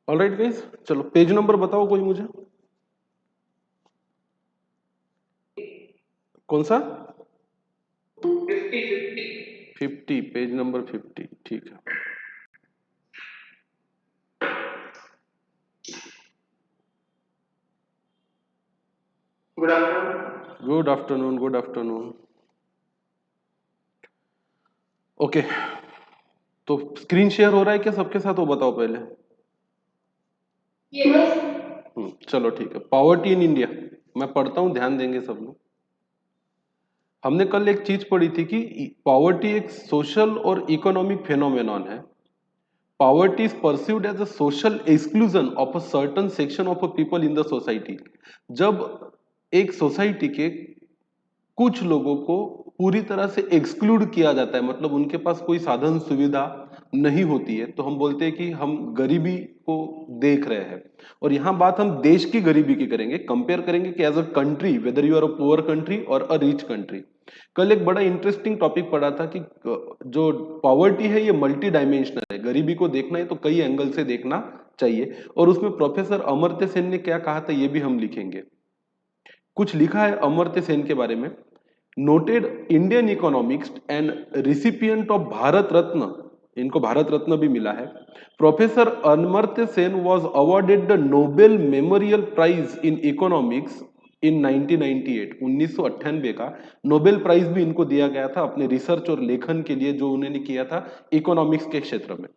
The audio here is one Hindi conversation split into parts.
ऑलराइट गाइस, चलो पेज नंबर बताओ कोई मुझे, कौन सा? 50, पेज नंबर 50, ठीक है। Good afternoon. Good afternoon, good afternoon. Okay, तो स्क्रीन शेयर हो रहा है क्या सबके साथ, वो बताओ पहले। चलो ठीक है। पॉवर्टी इन इंडिया, मैं पढ़ता हूं, ध्यान देंगे सब लोग। हमने कल एक चीज पढ़ी थी कि पॉवर्टी एक सोशल और इकोनॉमिक फेनोमेनॉन है। Poverty is perceived as a social exclusion of a certain section of a people in the society। जब एक सोसाइटी के कुछ लोगों को पूरी तरह से एक्सक्लूड किया जाता है, मतलब उनके पास कोई साधन सुविधा नहीं होती है, तो हम बोलते हैं कि हम गरीबी को देख रहे हैं। और यहाँ बात हम देश की गरीबी की करेंगे, कंपेयर करेंगे कि as a country whether you are a poor country और अ रिच कंट्री। कल एक बड़ा इंटरेस्टिंग टॉपिक पढ़ा था कि जो पॉवर्टी है ये मल्टी डायमेंशनल है, गरीबी को देखना है तो कई एंगल से देखना चाहिए। और उसमें प्रोफेसर अमर्त्य सेन ने क्या कहा था ये भी हम लिखेंगे। कुछ लिखा है अमर्त्य सेन के बारे में। Noted Indian economics and recipient of Bharat Ratna, इनको भारत रत्न भी मिला है। Professor Amartya Sen was awarded the Nobel memorial prize in economics in 1998, 1998 का नोबेल प्राइज भी इनको दिया गया था अपने रिसर्च और लेखन के लिए जो उन्होंने किया था इकोनॉमिक्स के क्षेत्र में।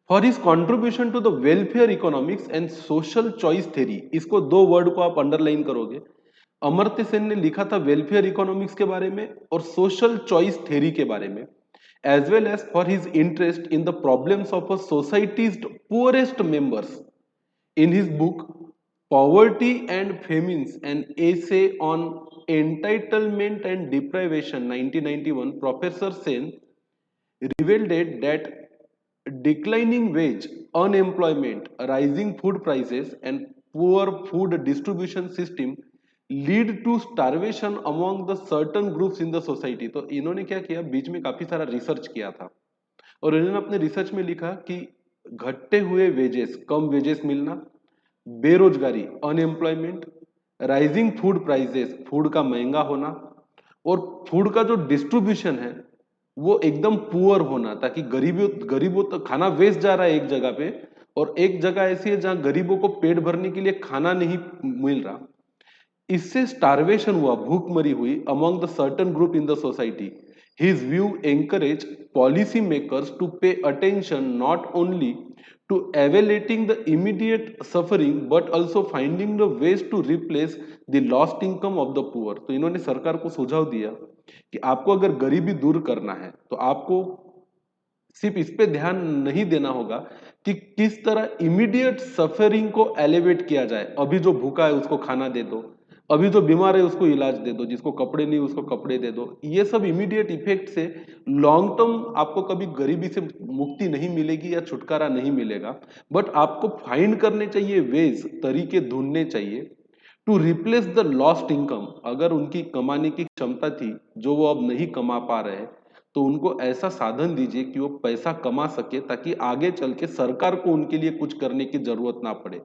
For his contribution to the welfare economics and social choice theory, इसको दो वर्ड को आप अंडरलाइन करोगे। अमर्त्य सेन ने लिखा था वेलफेयर इकोनॉमिक्स के बारे में और सोशल चॉइस थ्योरी के बारे में, as well as for his interest in the problems of a society's poorest members. In his book poverty and famines an essay on entitlement and deprivation 1991, professor Sen revealed that declining wage, unemployment, rising food prices and poor food distribution system lead to starvation among the certain groups in the society। तो इन्होंने क्या किया, बीच में काफी सारा रिसर्च किया था और इन्होंने अपने रिसर्च में लिखा कि घटते हुए वेजेस, कम वेजेस मिलना, बेरोजगारी, unemployment, rising food prices, food का महंगा होना, और फूड का जो डिस्ट्रीब्यूशन है वो एकदम पुअर होना, ताकि गरीबों गरीबों तक खाना वेस्ट जा रहा है एक जगह पे, और एक जगह ऐसी है जहां गरीबों को पेट भरने के लिए खाना नहीं मिल रहा। इससे स्टार्वेशन हुआ, भूखमरी हुई among the certain group in the society. His view encourage policy makers to pay attention not only to evaluating the immediate suffering but also finding the ways to replace the lost income of the poor। तो इन्होंने सरकार को सुझाव दिया कि आपको अगर गरीबी दूर करना है तो आपको सिर्फ इस पे ध्यान नहीं देना होगा कि किस तरह इमीडिएट सफरिंग को एलिवेट किया जाए। अभी जो भूखा है उसको खाना दे दो, अभी जो बीमार है उसको इलाज दे दो, जिसको कपड़े नहीं उसको कपड़े दे दो। ये सब इमीडिएट इफेक्ट से लॉन्ग टर्म आपको कभी गरीबी से मुक्ति नहीं मिलेगी या छुटकारा नहीं मिलेगा, बट आपको फाइंड करने चाहिए वेज, तरीके ढूंढने चाहिए to replace the lost income. अगर उनकी कमाने की क्षमता थी जो वो अब नहीं कमा पा रहे हैं तो उनको ऐसा साधन दीजिए कि वो पैसा कमा सके, ताकि आगे चल के सरकार को उनके लिए कुछ करने की जरूरत ना पड़े।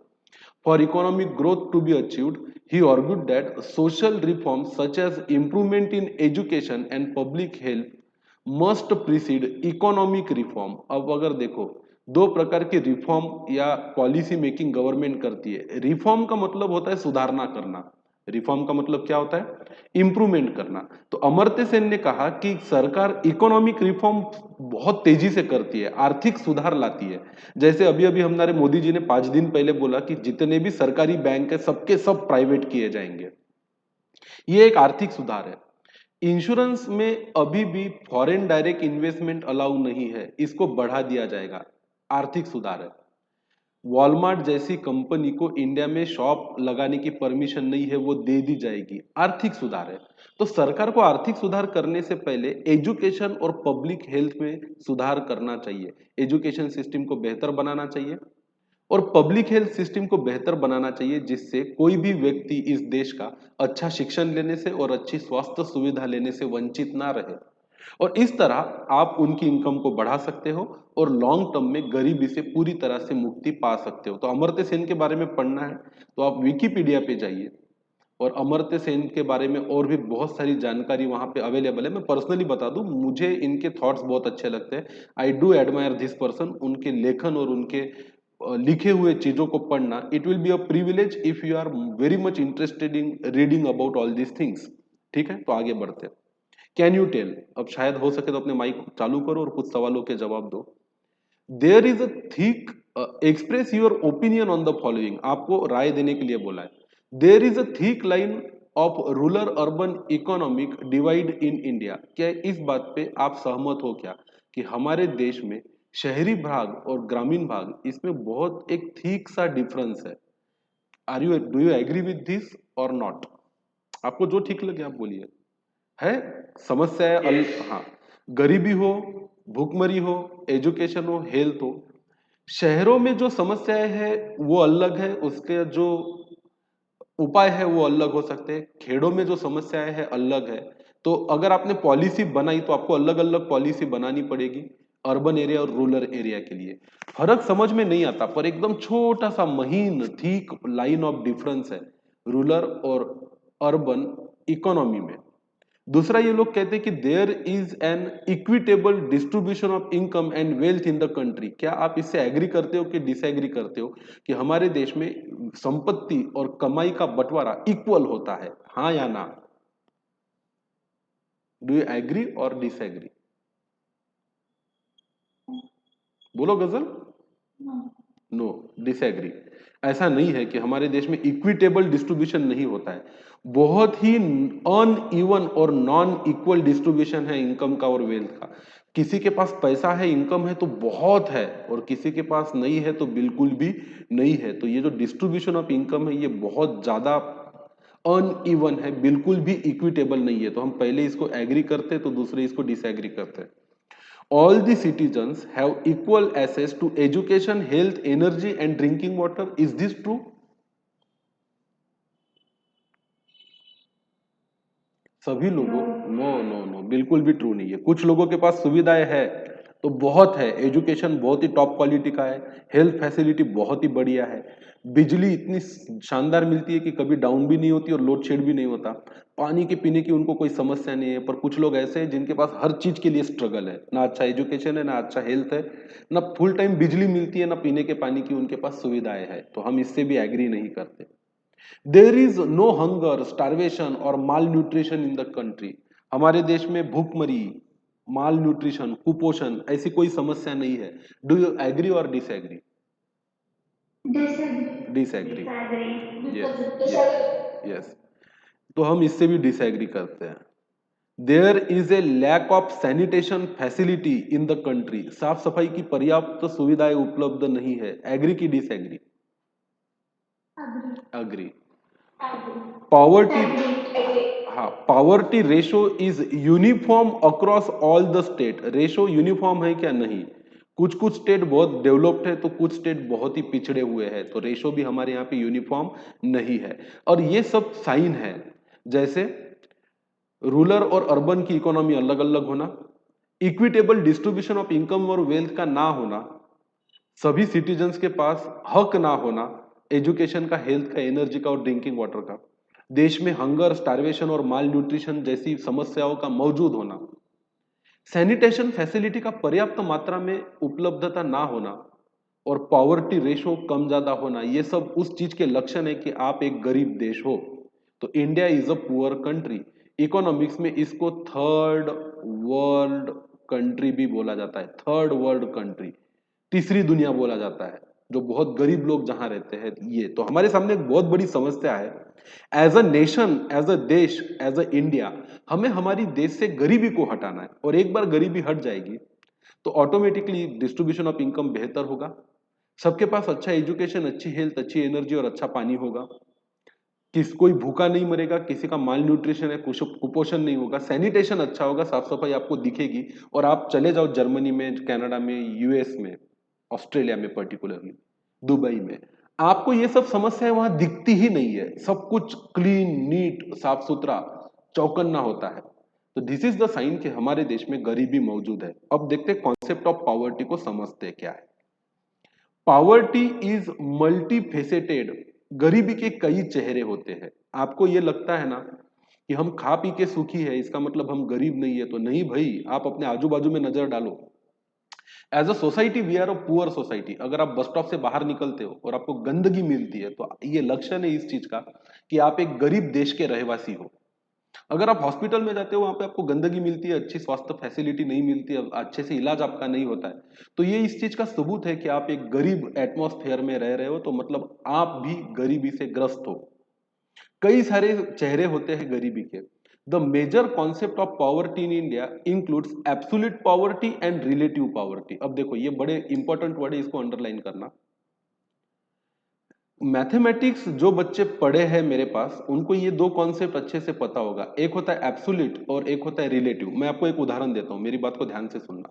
For economic growth to be achieved, he argued that social reforms such as improvement in education and public health must precede economic reform। अब अगर देखो, दो प्रकार की रिफॉर्म या पॉलिसी मेकिंग गवर्नमेंट करती है। रिफॉर्म का मतलब होता है सुधारना करना, रिफॉर्म का मतलब क्या होता है, इंप्रूवमेंट करना। तो अमर्त्य सेन ने कहा कि सरकार इकोनॉमिक रिफॉर्म बहुत तेजी से करती है, आर्थिक सुधार लाती है। जैसे अभी अभी हमारे मोदी जी ने 5 दिन पहले बोला कि जितने भी सरकारी बैंक है सबके सब प्राइवेट किए जाएंगे, ये एक आर्थिक सुधार है। इंश्योरेंस में अभी भी फॉरेन डायरेक्ट इन्वेस्टमेंट अलाउ नहीं है, इसको बढ़ा दिया जाएगा, आर्थिक सुधार है। वॉलमार्ट जैसी कंपनी को इंडिया में शॉप लगाने की परमिशन नहीं है, वो दे दी जाएगी, आर्थिक सुधार है। तो सरकार को आर्थिक सुधार करने से पहले एजुकेशन और पब्लिक हेल्थ में सुधार करना चाहिए। एजुकेशन सिस्टम को बेहतर बनाना चाहिए और पब्लिक हेल्थ सिस्टम को बेहतर बनाना चाहिए, जिससे कोई भी व्यक्ति इस देश का अच्छा शिक्षण लेने से और अच्छी स्वास्थ्य सुविधा लेने से वंचित ना रहे। और इस तरह आप उनकी इनकम को बढ़ा सकते हो और लॉन्ग टर्म में गरीबी से पूरी तरह से मुक्ति पा सकते हो। तो अमर्त्य सेन के बारे में पढ़ना है तो आप विकिपीडिया पे जाइए और अमर्त्य सेन के बारे में और भी बहुत सारी जानकारी वहां पे अवेलेबल है। मैं पर्सनली बता दूं, मुझे इनके थॉट्स बहुत अच्छे लगते हैं। I do admire this person. उनके लेखन और उनके लिखे हुए चीजों को पढ़ना, it will be a privilege if you are very much interested in reading about all these things. ठीक है, तो आगे बढ़ते हैं। कैन यू टेल, अब शायद हो सके तो अपने माइक चालू करो और कुछ सवालों के जवाब दो। There is a thick, express your opinion on the following, आपको राय देने के लिए बोला है। There is a thick line of rural urban economic divide in India. क्या इस बात पे आप सहमत हो क्या कि हमारे देश में शहरी भाग और ग्रामीण भाग, इसमें बहुत एक थिक सा डिफरेंस है? Are you, do you agree with this और नॉट? आपको जो ठीक लगे आप बोलिए। है समस्या है Yes. हाँ, गरीबी हो, भूखमरी हो, एजुकेशन हो, हेल्थ हो। शहरों में जो समस्याएं है वो अलग है, उसके जो उपाय है वो अलग हो सकते हैं। खेड़ों में जो समस्याएं है अलग है। तो अगर आपने पॉलिसी बनाई तो आपको अलग अलग पॉलिसी बनानी पड़ेगी अर्बन एरिया और रूरल एरिया के लिए। फर्क समझ में नहीं आता पर एकदम छोटा सा महीन थीक लाइन ऑफ डिफरेंस है रूरल और अर्बन इकोनॉमी में। दूसरा, ये लोग कहते हैं कि there is an equitable distribution of income and wealth in the country. क्या आप इससे एग्री करते हो कि डिसएग्री करते हो कि हमारे देश में संपत्ति और कमाई का बंटवारा इक्वल होता है, हाँ या ना? डू यू एग्री और डिसएग्री? बोलो गजल। No, disagree. ऐसा नहीं है कि हमारे देश में इक्विटेबल डिस्ट्रीब्यूशन नहीं होता है। बहुत ही अनइवन और नॉन इक्वल डिस्ट्रीब्यूशन है इनकम का और वेल्थ का। किसी के पास पैसा है, इनकम है तो बहुत है, और किसी के पास नहीं है तो बिल्कुल भी नहीं है। तो ये जो डिस्ट्रीब्यूशन ऑफ इनकम है ये बहुत ज्यादा अनइवन है, बिल्कुल भी इक्विटेबल नहीं है। तो हम पहले इसको एग्री करते हैं तो दूसरे इसको डिसएग्री करते हैं। All the citizens have equal access to education, health, energy and drinking water. Is this true? सभी लोगों, नो नो नो, बिल्कुल भी ट्रू नहीं है। कुछ लोगों के पास सुविधाएं है तो बहुत है, एजुकेशन बहुत ही टॉप क्वालिटी का है, हेल्थ फैसिलिटी बहुत ही बढ़िया है, बिजली इतनी शानदार मिलती है कि कभी डाउन भी नहीं होती और लोड शेड भी नहीं होता, पानी के पीने की उनको कोई समस्या नहीं है। पर कुछ लोग ऐसे हैं जिनके पास हर चीज के लिए स्ट्रगल है, ना अच्छा एजुकेशन है, ना अच्छा हेल्थ है, ना फुल टाइम बिजली मिलती है, ना पीने के पानी की उनके पास सुविधाएं है। तो हम इससे भी एग्री नहीं करते। There is no hunger, starvation और malnutrition in the country. हमारे देश में भूखमरी, माल न्यूट्रिशन, कुपोषण ऐसी कोई समस्या नहीं है। डू यू एग्री और disagree? Disagree. Disagree. Disagree. Yes, Disagree. Yes. तो हम इससे भी डिसएग्री करते हैं। There is a lack of sanitation facility in the country. साफ सफाई की पर्याप्त सुविधाएं उपलब्ध नहीं है। एग्री की disagree? Agree. Agree. Agree. Poverty, Agree. हाँ, poverty ratio is uniform across all the state. Ratio uniform है क्या? नहीं। कुछ कुछ स्टेट बहुत डेवलप्ड है तो कुछ स्टेट बहुत ही पिछड़े हुए हैं, तो रेशो भी हमारे यहाँ पे यूनिफॉर्म नहीं है। और ये सब साइन है, जैसे रूरल और अर्बन की इकोनॉमी अलग अलग होना, इक्विटेबल डिस्ट्रीब्यूशन ऑफ इनकम और वेल्थ का ना होना, सभी सिटीजन्स के पास हक ना होना, एजुकेशन का, हेल्थ का, एनर्जी का और ड्रिंकिंग वाटर का, देश में हंगर, स्टार्वेशन और माल न्यूट्रिशन जैसी समस्याओं का मौजूद होना, सैनिटेशन फैसिलिटी का पर्याप्त मात्रा में उपलब्धता ना होना और पॉवर्टी रेशो कम ज्यादा होना, ये सब उस चीज के लक्षण है कि आप एक गरीब देश हो। तो India is a poor country. Economics में इसको थर्ड वर्ल्ड कंट्री भी बोला जाता है, थर्ड वर्ल्ड कंट्री, तीसरी दुनिया बोला जाता है, जो बहुत गरीब लोग जहां रहते हैं। ये तो हमारे सामने एक बहुत बड़ी समस्या है। As a nation, as a देश, एज अ इंडिया, हमें हमारी देश से गरीबी को हटाना है। और एक बार गरीबी हट जाएगी तो ऑटोमेटिकली डिस्ट्रीब्यूशन ऑफ इनकम बेहतर होगा, सबके पास अच्छा एजुकेशन, अच्छी हेल्थ, अच्छी एनर्जी और अच्छा पानी होगा, कोई भूखा नहीं मरेगा, किसी का माल न्यूट्रिशन है, कुपोषण नहीं होगा, सैनिटेशन अच्छा होगा, साफ सफाई आपको दिखेगी। और आप चले जाओ जर्मनी में, कनाडा में, यूएस में, ऑस्ट्रेलिया में, पर्टिकुलरली दुबई में, आपको ये सब समस्याएं वहां दिखती ही नहीं है। सब कुछ क्लीन, नीट, साफ सुथरा, चौकन्ना होता है। तो दिस इज द साइन कि हमारे देश में गरीबी मौजूद है। अब देखते हैं कॉन्सेप्ट ऑफ पॉवर्टी को समझते क्या है। Poverty is multifaceted. गरीबी के कई चेहरे होते हैं। आपको ये लगता है ना कि हम खा पी के सुखी है, इसका मतलब हम गरीब नहीं है, तो नहीं भाई, आप अपने आजू बाजू में नजर डालो। As a society we are a poor society. अगर आप बस स्टॉप से बाहर निकलते हो और आपको गंदगी मिलती है तो ये लक्षण है इस चीज का कि आप एक गरीब देश के रहवासी हो। अगर आप हॉस्पिटल में जाते हो, वहां पे आपको गंदगी मिलती है, अच्छी स्वास्थ्य फैसिलिटी नहीं मिलती है, अच्छे से इलाज आपका नहीं होता है, तो ये इस चीज का सबूत है कि आप एक गरीब एटमॉस्फेयर में रह रहे हो, तो मतलब आप भी गरीबी से ग्रस्त हो। कई सारे चेहरे होते हैं गरीबी के। The major concept of poverty in India includes absolute poverty and relative poverty. अब देखो, ये बड़े इंपॉर्टेंट वर्ड है, इसको अंडरलाइन करना। मैथमेटिक्स जो बच्चे पढ़े हैं मेरे पास, उनको ये दो कॉन्सेप्ट अच्छे से पता होगा। एक होता है एब्सोल्यूट और एक होता है रिलेटिव। मैं आपको एक उदाहरण देता हूं, मेरी बात को ध्यान से सुनना।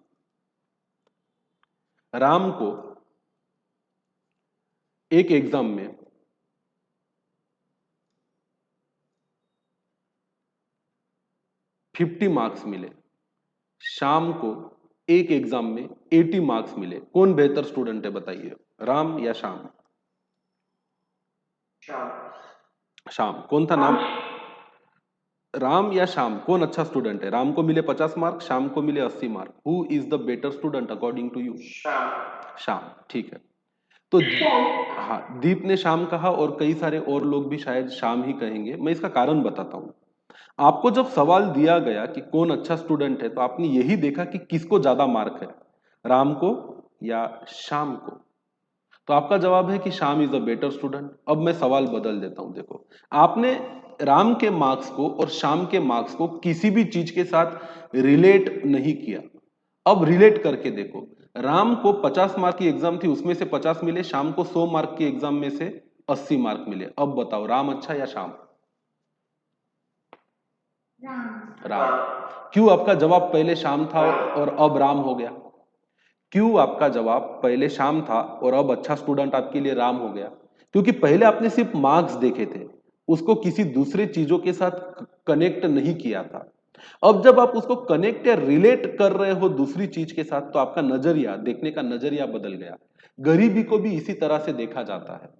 राम को एक एग्जाम में 50 मार्क्स मिले, शाम को एक एग्जाम में 80 मार्क्स मिले। कौन बेहतर स्टूडेंट है बताइए, राम या श्याम? श्याम। कौन था नाम? राम या श्याम, कौन अच्छा स्टूडेंट है? राम को मिले 50 मार्क, श्याम को मिले 80 mark. Who is the better student according to you? Shyam. ठीक है। तो हाँ, दीप ने श्याम कहा और कई सारे और लोग भी शायद श्याम ही कहेंगे। मैं इसका कारण बताता हूं। आपको जब सवाल दिया गया कि कौन अच्छा स्टूडेंट है, तो आपने यही देखा कि किसको ज्यादा मार्क है, राम को या श्याम को। तो आपका जवाब है कि Shyam is a better student. अब मैं सवाल बदल देता हूं। देखो, आपने राम के मार्क्स को और श्याम के मार्क्स को किसी भी चीज के साथ रिलेट नहीं किया। अब रिलेट करके देखो, राम को 50 मार्क की एग्जाम थी, उसमें से 50 मिले, श्याम को 100 मार्क की एग्जाम में से 80 मार्क मिले। अब बताओ, राम अच्छा या श्याम? राम। क्यों आपका जवाब पहले श्याम था और अब राम हो गया? क्यों आपका जवाब पहले श्याम था और अब अच्छा स्टूडेंट आपके लिए राम हो गया? क्योंकि पहले आपने सिर्फ मार्क्स देखे थे, उसको किसी दूसरे चीजों के साथ कनेक्ट नहीं किया था। अब जब आप उसको कनेक्ट या रिलेट कर रहे हो दूसरी चीज के साथ, तो आपका नजरिया, देखने का नजरिया बदल गया। गरीबी को भी इसी तरह से देखा जाता है।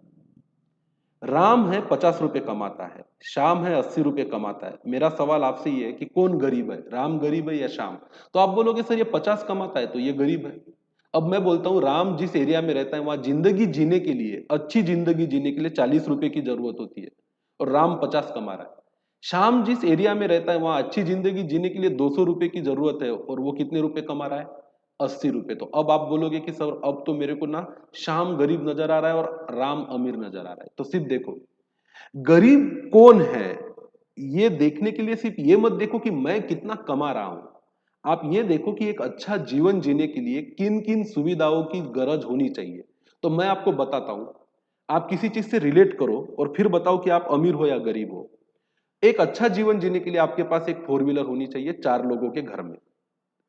राम है 50 रुपए कमाता है, श्याम है 80 रुपए कमाता है। मेरा सवाल आपसे ये है कि कौन गरीब है, राम गरीब है या श्याम? तो आप बोलोगे सर ये 50 कमाता है तो ये गरीब है। अब मैं बोलता हूं, राम जिस एरिया में रहता है वहां जिंदगी जीने के लिए, अच्छी जिंदगी जीने के लिए 40 रुपए की जरूरत होती है और राम 50 कमा रहा है। श्याम जिस एरिया में रहता है वहां अच्छी जिंदगी जीने के लिए 200 रुपए की जरूरत है और वो कितने रुपए कमा रहा है? 80 रुपए। तो अब आप बोलोगे कि सर अब तो मेरे को ना श्याम गरीब नजर आ रहा है और राम अमीर नजर आ रहा है। तो सिर्फ देखो, गरीब कौन है ये देखने के लिए सिर्फ ये मत देखो कि मैं कितना कमा रहा हूं। आप ये देखो कि एक अच्छा जीवन जीने के लिए किन किन सुविधाओं की गरज होनी चाहिए। तो मैं आपको बताता हूं, आप किसी चीज से रिलेट करो और फिर बताओ कि आप अमीर हो या गरीब हो। एक अच्छा जीवन जीने के लिए आपके पास एक 4 व्हीलर होनी चाहिए 4 लोगों के घर में,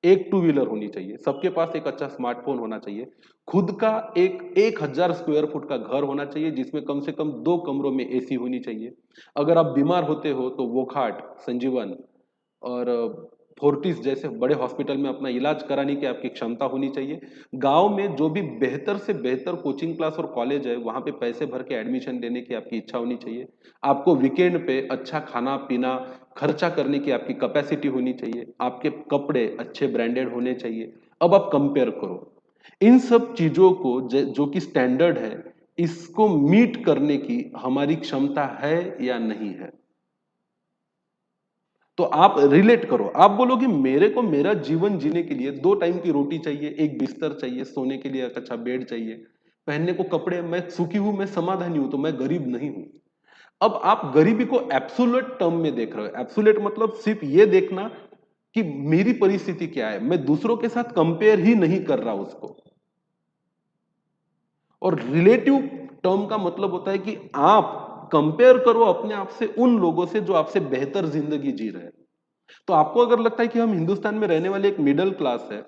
एक 2 व्हीलर होनी चाहिए, सबके पास एक अच्छा स्मार्टफोन होना चाहिए, खुद का एक 1000 स्क्वायर फुट का घर होना चाहिए जिसमें कम से कम 2 कमरों में एसी होनी चाहिए। अगर आप बीमार होते हो तो वोखाट, संजीवन और फोर्टिस जैसे बड़े हॉस्पिटल में अपना इलाज कराने की आपकी क्षमता होनी चाहिए। गांव में जो भी बेहतर से बेहतर कोचिंग क्लास और कॉलेज है, वहां पे पैसे भर के एडमिशन लेने की आपकी इच्छा होनी चाहिए। आपको वीकेंड पे अच्छा खाना पीना खर्चा करने की आपकी कैपेसिटी होनी चाहिए। आपके कपड़े अच्छे ब्रांडेड होने चाहिए। अब आप कंपेयर करो इन सब चीजों को, जो कि स्टैंडर्ड है, इसको मीट करने की हमारी क्षमता है या नहीं है? तो आप रिलेट करो। आप बोलोगे मेरे को मेरा जीवन जीने के लिए 2 टाइम की रोटी चाहिए, एक बिस्तर चाहिए, सोने के लिए एक अच्छा बेड चाहिए, पहनने को कपड़े, मैं सुखी हूं, मैं समाधानी हूं, तो मैं गरीब नहीं हूं। अब आप गरीबी को एब्सोल्यूट टर्म में देख रहे हो। एब्सोल्यूट मतलब सिर्फ ये देखना कि मेरी परिस्थिति क्या है, मैं दूसरों के साथ कंपेयर ही नहीं कर रहा उसको। और रिलेटिव टर्म का मतलब होता है कि आप कंपेयर करो अपने आप से उन लोगों से जो आपसे बेहतर जिंदगी जी रहे हैं। तो आपको अगर लगता है कि हम हिंदुस्तान में रहने वाले एक मिडिल क्लास है,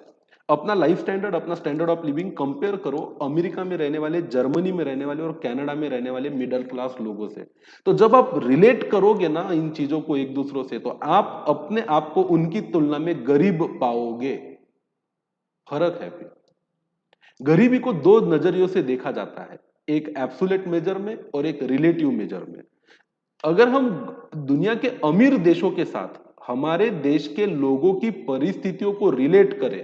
अपना लाइफ स्टैंडर्ड, अपना स्टैंडर्ड ऑफ लिविंग कंपेयर करो अमेरिका में रहने वाले, जर्मनी में रहने वाले और कनाडा में रहने वाले मिडिल क्लास लोगों से। तो जब आप रिलेट करोगे ना इन चीजों को एक दूसरों से, तो आप अपने आप को उनकी तुलना में गरीब पाओगे। फर्क है फिर। गरीबी को दो नजरियों से देखा जाता है, एक एब्सोल्यूट मेजर में और एक रिलेटिव मेजर में। अगर हम दुनिया के अमीर देशों के साथ हमारे देश के लोगों की परिस्थितियों को रिलेट करें,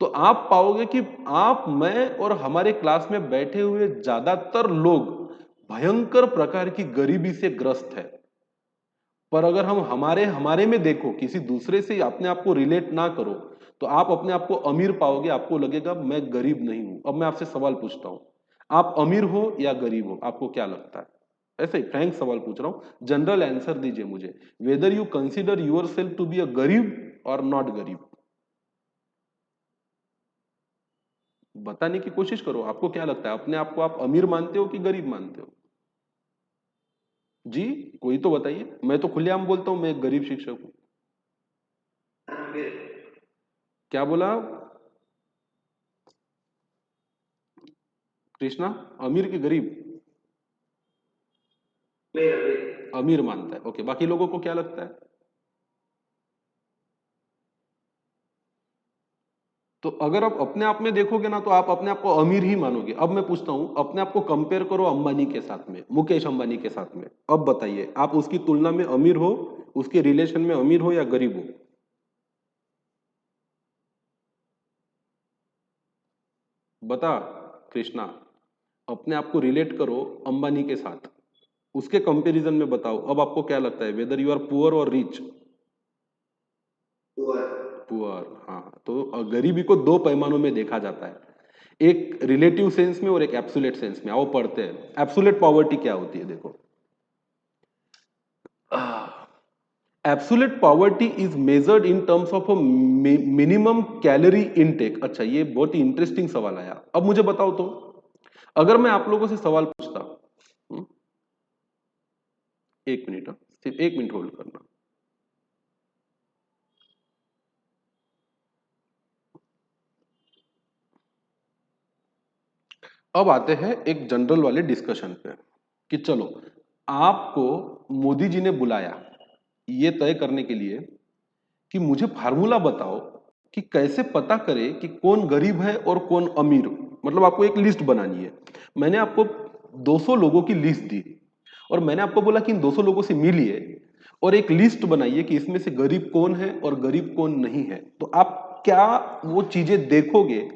तो आप पाओगे कि आप, मैं और हमारे क्लास में बैठे हुए ज्यादातर लोग भयंकर प्रकार की गरीबी से ग्रस्त है। पर अगर हम हमारे हमारे में देखो, किसी दूसरे से अपने आप को रिलेट ना करो, तो आप अपने आप को अमीर पाओगे, आपको लगेगा मैं गरीब नहीं हूं। अब मैं आपसे सवाल पूछता हूं, आप अमीर हो या गरीब हो, आपको क्या लगता है? ऐसे ही फ्रैंक सवाल पूछ रहा हूं, जनरल आंसर दीजिए मुझे। Whether you consider yourself to be a गरीब और नॉट गरीब, बताने की कोशिश करो। आपको क्या लगता है, अपने आप को आप अमीर मानते हो कि गरीब मानते हो? जी, कोई तो बताइए। मैं तो खुलेआम बोलता हूं मैं एक गरीब शिक्षक हूं। क्या बोला कृष्णा? अमीर की गरीब? अमीर मानता है। ओके, बाकी लोगों को क्या लगता है? तो अगर आप अपने आप में देखोगे ना, तो आप अपने आप को अमीर ही मानोगे। अब मैं पूछता हूं, अपने आप को कंपेयर करो अंबानी के साथ में, मुकेश अंबानी के साथ में। अब बताइए, आप उसकी तुलना में अमीर हो, उसके रिलेशन में अमीर हो या गरीब हो? बता कृष्णा, अपने आप को रिलेट करो अंबानी के साथ, उसके कंपैरिजन में बताओ। अब आपको क्या लगता है, वेदर यू आर पुअर और रिच? पुअर, हाँ। तो गरीबी को दो पैमानों में देखा जाता है, एक रिलेटिव सेंस में और एक एब्सोल्यूट सेंस में। आओ पढ़ते हैं एब्सोल्यूट पॉवर्टी क्या होती है। देखो, absolute poverty is measured in terms of a minimum calorie intake. अच्छा, ये बहुत ही इंटरेस्टिंग सवाल आया। अब मुझे बताओ तो, अगर मैं आप लोगों से सवाल पूछता, एक मिनट, सिर्फ एक मिनट होल्ड करना। अब आते हैं एक जनरल वाले डिस्कशन पे, कि चलो आपको मोदी जी ने बुलाया ये तय करने के लिए कि मुझे फार्मूला बताओ कि कैसे पता करे कि कौन गरीब है और कौन अमीर। मतलब आपको एक लिस्ट बनानी है। मैंने आपको 200 लोगों की लिस्ट दी और मैंने आपको बोला कि इन 200 लोगों से मिलिए और एक लिस्ट बनाइए कि इसमें से गरीब कौन है और गरीब कौन नहीं है। तो आप क्या वो चीजें देखोगे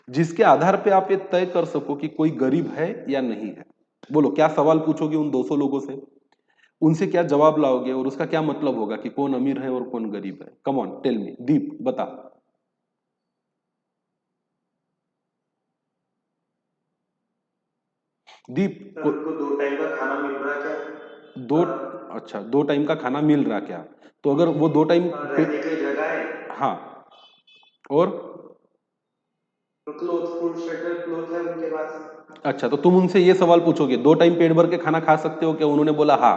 जिसके आधार पे आप ये तय कर सको कि कोई गरीब है या नहीं है? बोलो, क्या सवाल पूछोगे उन 200 लोगों से, उनसे क्या जवाब लाओगे और उसका क्या मतलब होगा कि कौन अमीर है और कौन गरीब है? कम ऑन टेल मी, दीप बता। दीप को उनको 2 टाइम का खाना मिल रहा क्या? दो, अच्छा, 2 टाइम का खाना मिल रहा क्या? तो अगर वो 2 टाइम रहने के लिए जगह है? हाँ, और क्लोथ, फूड, शेल्टर, क्लोथ है उनके पास? अच्छा, तो तुम उनसे ये सवाल पूछोगे 2 टाइम पेट भर के खाना खा सकते हो क्या? उन्होंने बोला हाँ।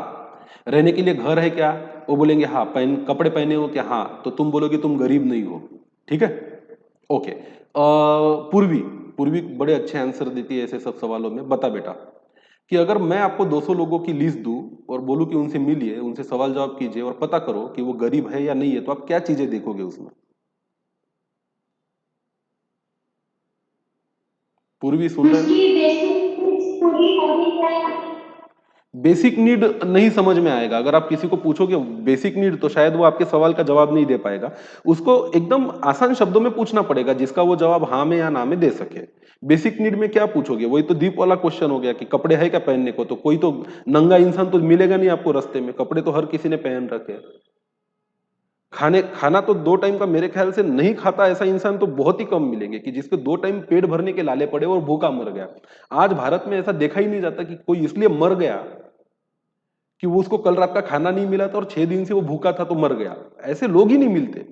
रहने के लिए घर है क्या? वो बोलेंगे हाँ। कपड़े पहने हो क्या? हाँ। तो तुम बोलोगे तुम गरीब नहीं हो। ठीक है, ओके। पूर्वी, पूर्वी बड़े अच्छे आंसर देती है ऐसे सब सवालों में। बता बेटा, कि अगर मैं आपको 200 लोगों की लिस्ट दूं और बोलूं कि उनसे मिलिए, उनसे सवाल जवाब कीजिए और पता करो कि वो गरीब है या नहीं है, तो आप क्या चीजें देखोगे उसमें? पूर्वी सुन रहे उसकी हो? बेसिक पूरी होनी चाहिए। बेसिक नीड नहीं समझ में आएगा। अगर आप किसी को पूछोगे बेसिक नीड, तो शायद वो आपके सवाल का जवाब नहीं दे पाएगा। उसको एकदम आसान शब्दों में पूछना पड़ेगा जिसका वो जवाब हाँ में या ना में दे सके। बेसिक नीड में क्या पूछोगे? वही तो दीप वाला क्वेश्चन हो गया कि कपड़े है क्या पहनने को। तो कोई तो नंगा इंसान तो मिलेगा नहीं आपको रास्ते में, कपड़े तो हर किसी ने पहन रखे। खाना तो 2 टाइम का मेरे ख्याल से नहीं खाता ऐसा इंसान तो बहुत ही कम मिलेंगे कि जिसके 2 टाइम पेट भरने के लाले पड़े और भूखा मर गया। आज भारत में ऐसा देखा ही नहीं जाता कि कोई इसलिए मर गया कि वो उसको कल रात का खाना नहीं मिला था और 6 दिन से वो भूखा था तो मर गया। ऐसे लोग ही नहीं मिलते।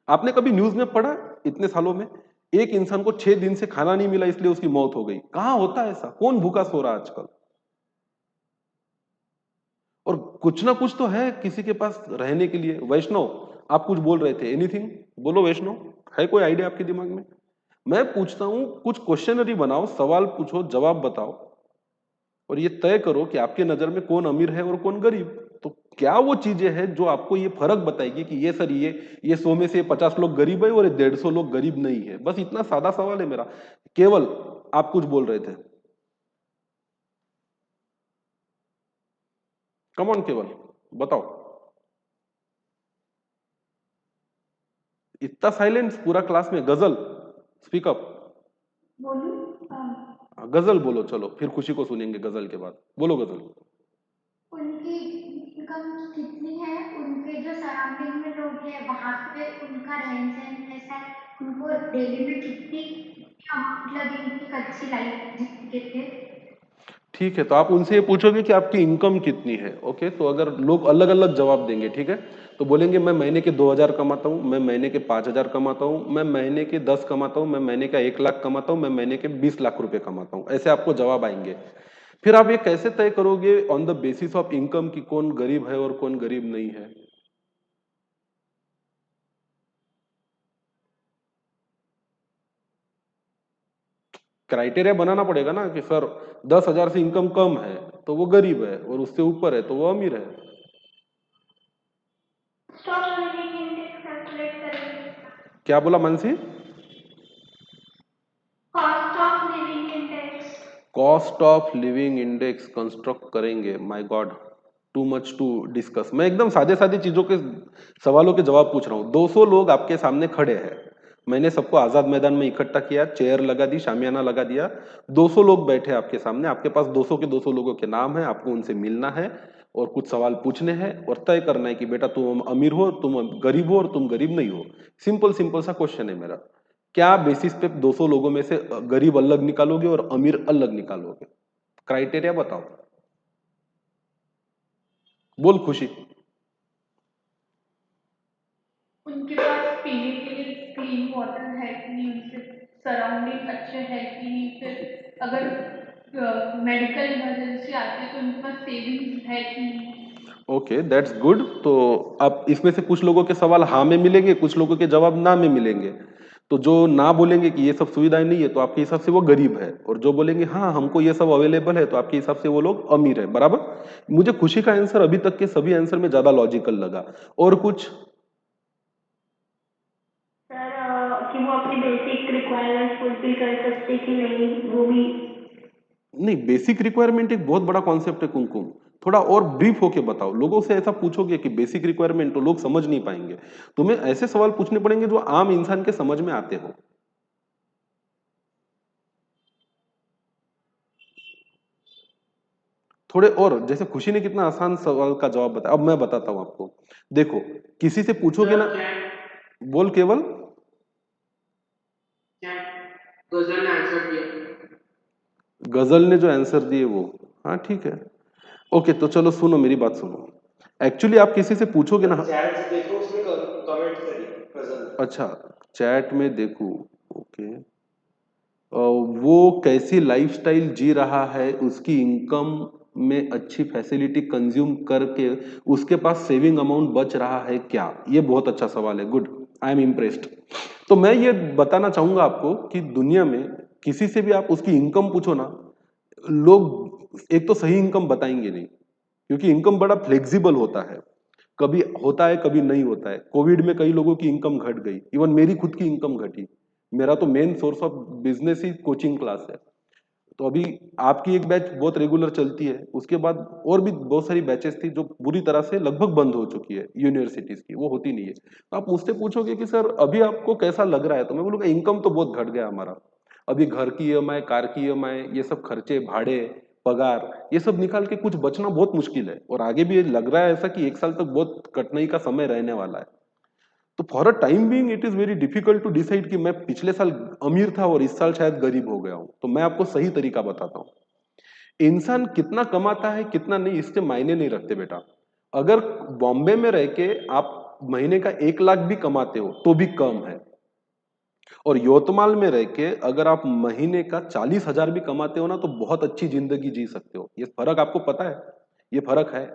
आपने कभी न्यूज में पढ़ा इतने सालों में एक इंसान को 6 दिन से खाना नहीं मिला इसलिए उसकी मौत हो गई? कहां होता है ऐसा? कौन भूखा सो रहा है आजकल? और कुछ ना कुछ तो है किसी के पास रहने के लिए। वैष्णव, आप कुछ बोल रहे थे, एनीथिंग बोलो वैष्णव, है कोई आइडिया आपके दिमाग में? मैं पूछता हूं कुछ क्वेश्चनरी बनाओ, सवाल पूछो, जवाब बताओ और ये तय करो कि आपके नजर में कौन अमीर है और कौन गरीब। तो क्या वो चीजें हैं जो आपको ये फर्क बताएगी कि ये सर ये 100 में से 50 लोग गरीब है और ये 150 लोग गरीब नहीं है। बस इतना सादा सवाल है मेरा। केवल आप कुछ बोल रहे थे, कम ऑन केवल बताओ। इतना साइलेंस पूरा क्लास में। गजल, स्पीक अप। बोलूं? गजल बोलो, चलो फिर खुशी को सुनेंगे गजल के बाद। बोलो गजल। उनकी इनकम कितनी है, उनके जो सराउंडिंग में लोग हैं वहां पे उनका रहन सहन कैसा है, उनको डेली में कितनी अमाउंट लगेगी एक अच्छी लाइफ जीने के लिए। ठीक है, तो आप उनसे ये पूछोगे कि आपकी इनकम कितनी है। ओके, तो अगर लोग अलग अलग जवाब देंगे, ठीक है, तो बोलेंगे मैं महीने के 2,000 कमाता हूँ, मैं महीने के 5,000 कमाता हूँ, मैं महीने के 10 कमाता हूँ, मैं महीने का 1 लाख कमाता हूँ, मैं महीने के 20 लाख रुपए कमाता हूँ। ऐसे आपको जवाब आएंगे। फिर आप ये कैसे तय करोगे on the basis of income कि कौन गरीब है और कौन गरीब नहीं है? क्राइटेरिया बनाना पड़ेगा ना कि सर 10,000 से इनकम कम है तो वो गरीब है और उससे ऊपर है तो वो अमीर है। स्टॉक लिविंग इंडेक्स कैलकुलेट करेंगे। क्या बोला Mansi? Cost of living index. Cost of living index construct करेंगे? My god, too much to discuss. मैं एकदम सादे सादे चीजों के सवालों के जवाब पूछ रहा हूँ। 200 लोग आपके सामने खड़े हैं, मैंने सबको आजाद मैदान में इकट्ठा किया, चेयर लगा दी, शामियाना लगा दिया, 200 लोग बैठे आपके सामने, आपके पास 200 के 200 लोगों के नाम है, आपको उनसे मिलना है और कुछ सवाल पूछने हैं और तय करना है कि बेटा तुम अमीर हो, तुम गरीब हो और तुम गरीब नहीं हो। सिंपल सिंपल सा क्वेश्चन है मेरा। क्या बेसिस पे 200 लोगों में से गरीब अलग निकालोगे और अमीर अलग निकालोगे? क्राइटेरिया बताओ। बोल खुशी। उनके पास पीने के लिए क्लीन वाटर है कि नहीं, उनके सराउंडिंग अच्छे है कि नहीं, फिर अगर मेडिकल इमरजेंसी आती है तो उनके पास सेविंग्स है कि नहीं। Okay, that's good. तो अब इसमें से कुछ लोगों के सवाल हाँ में मिलेंगे, कुछ लोगों के जवाब ना में मिलेंगे। तो जो ना बोलेंगे कि ये सब सुविधाएं नहीं है तो आपके हिसाब से वो गरीब है, और जो बोलेंगे हाँ हमको ये सब अवेलेबल है तो आपके हिसाब से वो लोग अमीर है। बराबर। मुझे खुशी का आंसर अभी तक के सभी आंसर में ज्यादा लॉजिकल लगा। और कुछ? सर कि वो अपनी बेसिक रिक्वायरमेंट फुलफिल कर सकते कि नहीं वो भी। नहीं, बेसिक रिक्वायरमेंट एक बहुत बड़ा कॉन्सेप्ट है कुमकुम। थोड़ा और ब्रीफ होके बताओ। लोगों से ऐसा पूछोगे कि बेसिक रिक्वायरमेंट तो लोग समझ नहीं पाएंगे। तुम्हें ऐसे सवाल पूछने पड़ेंगे जो आम इंसान के समझ में आते हो। थोड़े और, जैसे खुशी ने कितना आसान सवाल का जवाब बताया, अब मैं बताता हूं आपको। देखो, किसी से पूछोगे ना। बोल केवल। गजल ने आंसर दिया। गजल ने जो आंसर दिए वो, हाँ ठीक है। ओके, तो चलो सुनो, मेरी बात सुनो। एक्चुअली आप किसी से पूछोगे ना। चैट देखो, उसमें कमेंट करी गजल। अच्छा, चैट में देखूं। ओके। वो कैसी लाइफस्टाइल जी रहा है, उसकी इनकम में अच्छी फैसिलिटी कंज्यूम करके उसके पास सेविंग अमाउंट बच रहा है क्या? ये बहुत अच्छा सवाल है। Good, I am impressed. तो मैं ये बताना चाहूंगा आपको कि दुनिया में किसी से भी आप उसकी इनकम पूछो ना, लोग एक तो सही इनकम बताएंगे नहीं, क्योंकि इनकम बड़ा फ्लेक्सिबल होता है। कभी होता है कभी नहीं होता है। कोविड में कई लोगों की इनकम घट गई, इवन मेरी खुद की इनकम घटी। मेरा तो main source of business he coaching class है। तो अभी आपकी एक बैच बहुत रेगुलर चलती है, उसके बाद और भी बहुत सारी बैचेस थी जो पूरी तरह से लगभग बंद हो चुकी है, यूनिवर्सिटीज की वो होती नहीं है। तो आप मुझसे पूछोगे कि सर अभी आपको कैसा लग रहा है, तो मैं बोलूंगा इनकम तो बहुत घट गया हमारा। अभी घर की ईएमआई, कार की ईएमआई, ये सब खर्चे, भाड़े, पगार, ये सब निकाल के कुछ बचना बहुत मुश्किल है, और आगे भी लग रहा है ऐसा कि 1 साल तक बहुत कठिनाई का समय रहने वाला है। तो for a time being it is very difficult to decide कि मैं पिछले साल अमीर था और इस साल शायद गरीब हो गया हूं। तो मैं आपको सही तरीका बताता हूं। इंसान कितना कमाता है कितना नहीं इससे मायने नहीं रखते बेटा। अगर बॉम्बे में रह के आप महीने का 1 लाख भी कमाते हो तो भी कम है, और यवतमाल में रह के अगर आप महीने का 40,000 भी कमाते हो ना तो बहुत अच्छी जिंदगी जी सकते हो। ये फर्क आपको पता है? ये फर्क है।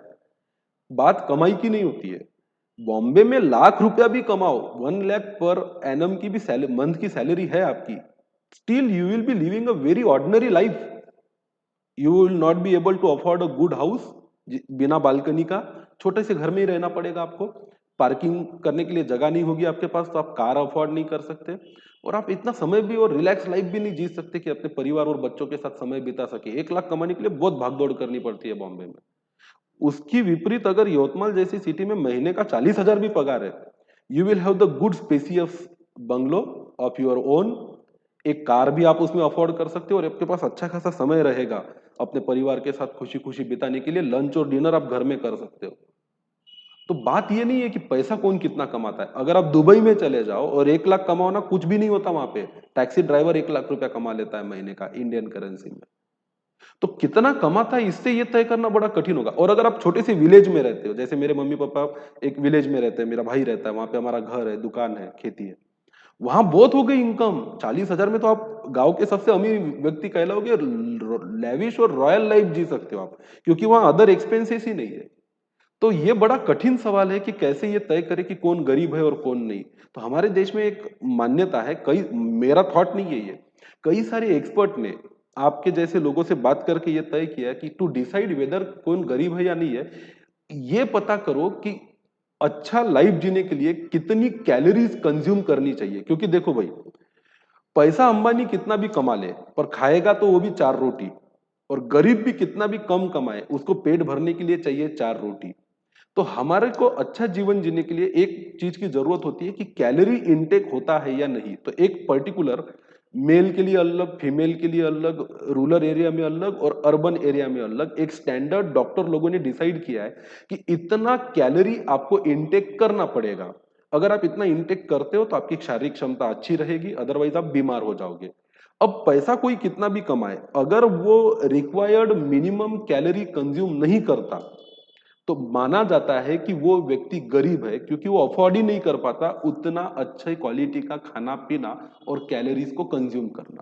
बात कमाई की नहीं होती है। बॉम्बे में लाख रुपया भी कमाओ, 1 लाख पर एनम की भी मंथ की सैलरी है आपकी, still you will be living a very ordinary life. You will not be able to afford a good house, बिना बालकनी का छोटे से घर में ही रहना पड़ेगा आपको। पार्किंग करने के लिए जगह नहीं होगी आपके पास, तो आप कार अफोर्ड नहीं कर सकते, और आप इतना समय भी और रिलैक्स लाइफ भी नहीं जी सकते कि अपने परिवार और बच्चों के साथ समय बिता सके। 1 लाख कमाने के लिए बहुत भागदौड़ करनी पड़ती है बॉम्बे में। उसकी विपरीत अगर यवतमाल जैसी सिटी में महीने का 40,000 भी पगार है, you will have the good spacious bungalow of your own. एक कार भी आप उसमें अफोर्ड कर सकते हो, और आपके पास अच्छा खासा समय रहेगा अपने परिवार के साथ खुशी खुशी बिताने के लिए। लंच और डिनर आप घर में कर सकते हो। तो बात ये नहीं है कि पैसा कौन कितना कमाता है। अगर आप दुबई में चले जाओ और 1 लाख कमाओ ना, कुछ भी नहीं होता वहां पे। टैक्सी ड्राइवर 1 लाख रुपया कमा लेता है महीने का इंडियन करेंसी में। तो कितना कमाता है इससे ये तय करना बड़ा कठिन होगा। और अगर आप छोटे से विलेज में रहते हो, जैसे मेरे मम्मी पापा एक विलेज में रहते हैं, मेरा भाई रहता है वहां पे, हमारा घर है, दुकान है, खेती है, वहां बहुत हो गई इनकम। 40,000 में तो आप गांव के सबसे अमीर व्यक्ति कहलाओगे। लेविश और रॉयल लाइफ जी सकते हो आप, क्योंकि वहां अदर एक्सपेंसेस ही नहीं है। तो ये बड़ा कठिन सवाल है कि कैसे ये तय करें कि कौन गरीब है और कौन नहीं। तो हमारे देश में एक मान्यता है, कई, मेरा थॉट नहीं है ये, कई सारे एक्सपर्ट ने आपके जैसे लोगों से बात करके ये तय किया कि टू डिसाइड वेदर कौन गरीब है या नहीं है, ये पता करो कि अच्छा लाइफ जीने के लिए कितनी कैलोरीज कंज्यूम करनी चाहिए। क्योंकि देखो भाई, पैसा अंबानी कितना भी कमा ले, पर खाएगा तो वो भी 4 रोटी। और गरीब भी कितना भी कम कमाए, उसको पेट भरने के लिए चाहिए 4 रोटी। तो हमारे को अच्छा जीवन जीने के लिए एक चीज की जरूरत होती है कि कैलोरी इनटेक होता है या नहीं। तो एक पर्टिकुलर, मेल के लिए अलग, फीमेल के लिए अलग, रूरल एरिया में अलग और अर्बन एरिया में अलग, एक स्टैंडर्ड डॉक्टर लोगों ने डिसाइड किया है कि इतना कैलोरी आपको इनटेक करना पड़ेगा। अगर आप इतना इनटेक करते हो तो आपकी शारीरिक क्षमता अच्छी रहेगी, अदरवाइज आप बीमार हो जाओगे। अब पैसा कोई कितना भी कमाए, अगर वो रिक्वायर्ड मिनिमम कैलोरी कंज्यूम नहीं करता, तो माना जाता है कि वो व्यक्ति गरीब है, क्योंकि वो अफोर्ड ही नहीं कर पाता उतना अच्छे क्वालिटी का खाना पीना और कैलोरीज को कंज्यूम करना।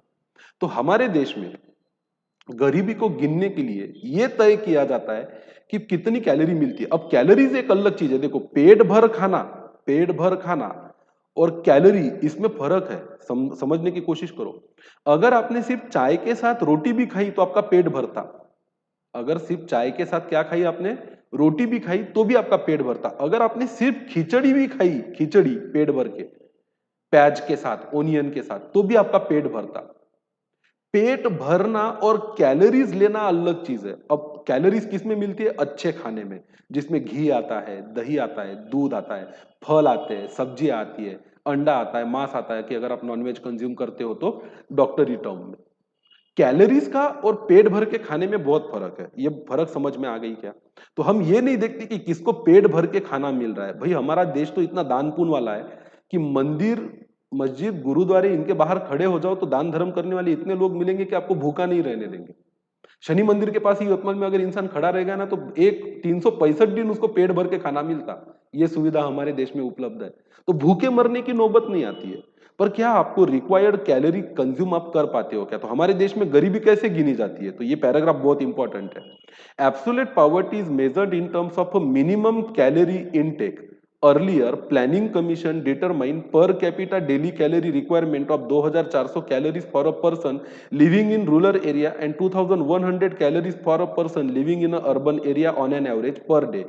तो हमारे देश में गरीबी को गिनने के लिए यह तय किया जाता है कि कितनी कैलोरी मिलती है। अब कैलोरीज एक अलग चीज है। देखो, पेट भर खाना, पेट भर खाना और कैलोरी, इसमें फर्क है। समझने की कोशिश करो। अगर आपने सिर्फ चाय के साथ रोटी भी खाई तो आपका पेट भरता। अगर सिर्फ चाय के साथ क्या खाई आपने, रोटी भी खाई, तो भी आपका पेट भरता। अगर आपने सिर्फ खिचड़ी भी खाई, खिचड़ी पेट भर के, प्याज के साथ, ओनियन के साथ, तो भी आपका पेट भरता। पेट भरना और कैलोरीज लेना अलग चीज है। अब कैलोरीज किस में मिलती है? अच्छे खाने में, जिसमें घी आता है, दही आता है, दूध आता है, फल आते हैं, सब्जियां आती है, अंडा आता है, मांस आता है, कि अगर आप नॉनवेज कंज्यूम करते हो तो डॉक्टरी टर्म में। कैलोरीज का और पेट भर के खाने में बहुत फर्क है। ये फर्क समझ में आ गई क्या? तो हम ये नहीं देखते कि किसको पेट भर के खाना मिल रहा है। भाई, हमारा देश तो इतना दान पुण्य वाला है कि मंदिर, मस्जिद, गुरुद्वारे, इनके बाहर खड़े हो जाओ तो दान धर्म करने वाले इतने लोग मिलेंगे कि आपको भूखा नहीं रहने देंगे। शनि मंदिर के पास ही यवतमाल में अगर इंसान खड़ा रहेगा ना, तो एक 365 दिन उसको पेट भर के खाना मिलता। ये सुविधा हमारे देश में उपलब्ध है। तो भूखे मरने की नौबत नहीं आती है। पर क्या आपको रिक्वायर्ड कैलोरी कंज्यूम आप कर पाते हो क्या? तो हमारे देश में गरीबी कैसे गिनी जाती है? तो ये पैराग्राफ बहुत इंपॉर्टेंट है। Absolute poverty is measured in terms of a minimum calorie intake. Earlier, Planning Commission determined per capita daily calorie requirement of 2,400 calories for a person living in rural area and 2,100 calories for a person living in an urban area on an average per day.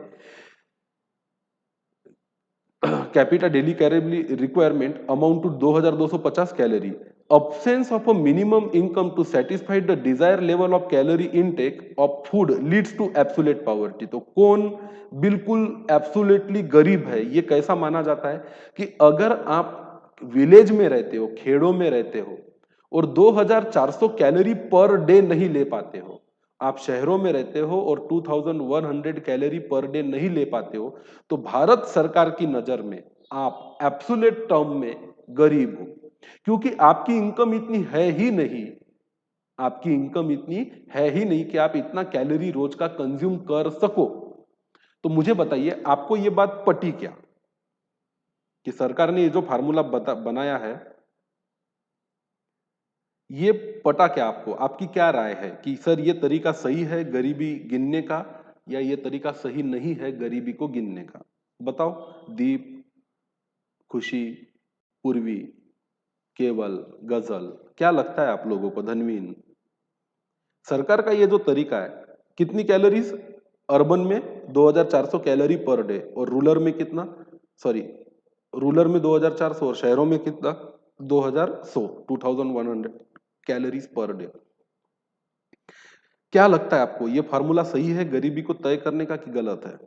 Capita daily calorie requirement amount to 2,250 calorie. Absence of a minimum income to satisfy the desired level of calorie intake of food leads to absolute poverty. तो कौन बिल्कुल एब्सोल्युटली गरीब है, ये कैसा माना जाता है? कि अगर आप विलेज में रहते हो, खेड़ों में रहते हो और 2,400 कैलोरी पर डे नहीं ले पाते हो, आप शहरों में रहते हो और 2,100 कैलोरी पर डे नहीं ले पाते हो, तो भारत सरकार की नजर में आप एब्सोल्यूट टर्म में गरीब हो। क्योंकि आपकी इनकम इतनी है ही नहीं, आपकी इनकम इतनी है ही नहीं कि आप इतना कैलोरी रोज का कंज्यूम कर सको। तो मुझे बताइए, आपको यह बात पटी क्या कि सरकार ने ये जो फार्मूला बनाया है, ये पता क्या आपको? आपकी क्या राय है कि सर ये तरीका सही है गरीबी गिनने का, या ये तरीका सही नहीं है गरीबी को गिनने का? बताओ। दीप, खुशी, पूर्वी, केवल, गजल, क्या लगता है आप लोगों को धनवीन? सरकार का ये जो तरीका है, कितनी कैलोरीज अर्बन में 2400 कैलोरी पर डे और रूरल में कितना, सॉरी रूरल में 2400 और शहरों में कितना 2100 कैलोरीज पर डे। क्या लगता है आपको ये फार्मूला सही है गरीबी को तय करने का कि गलत है?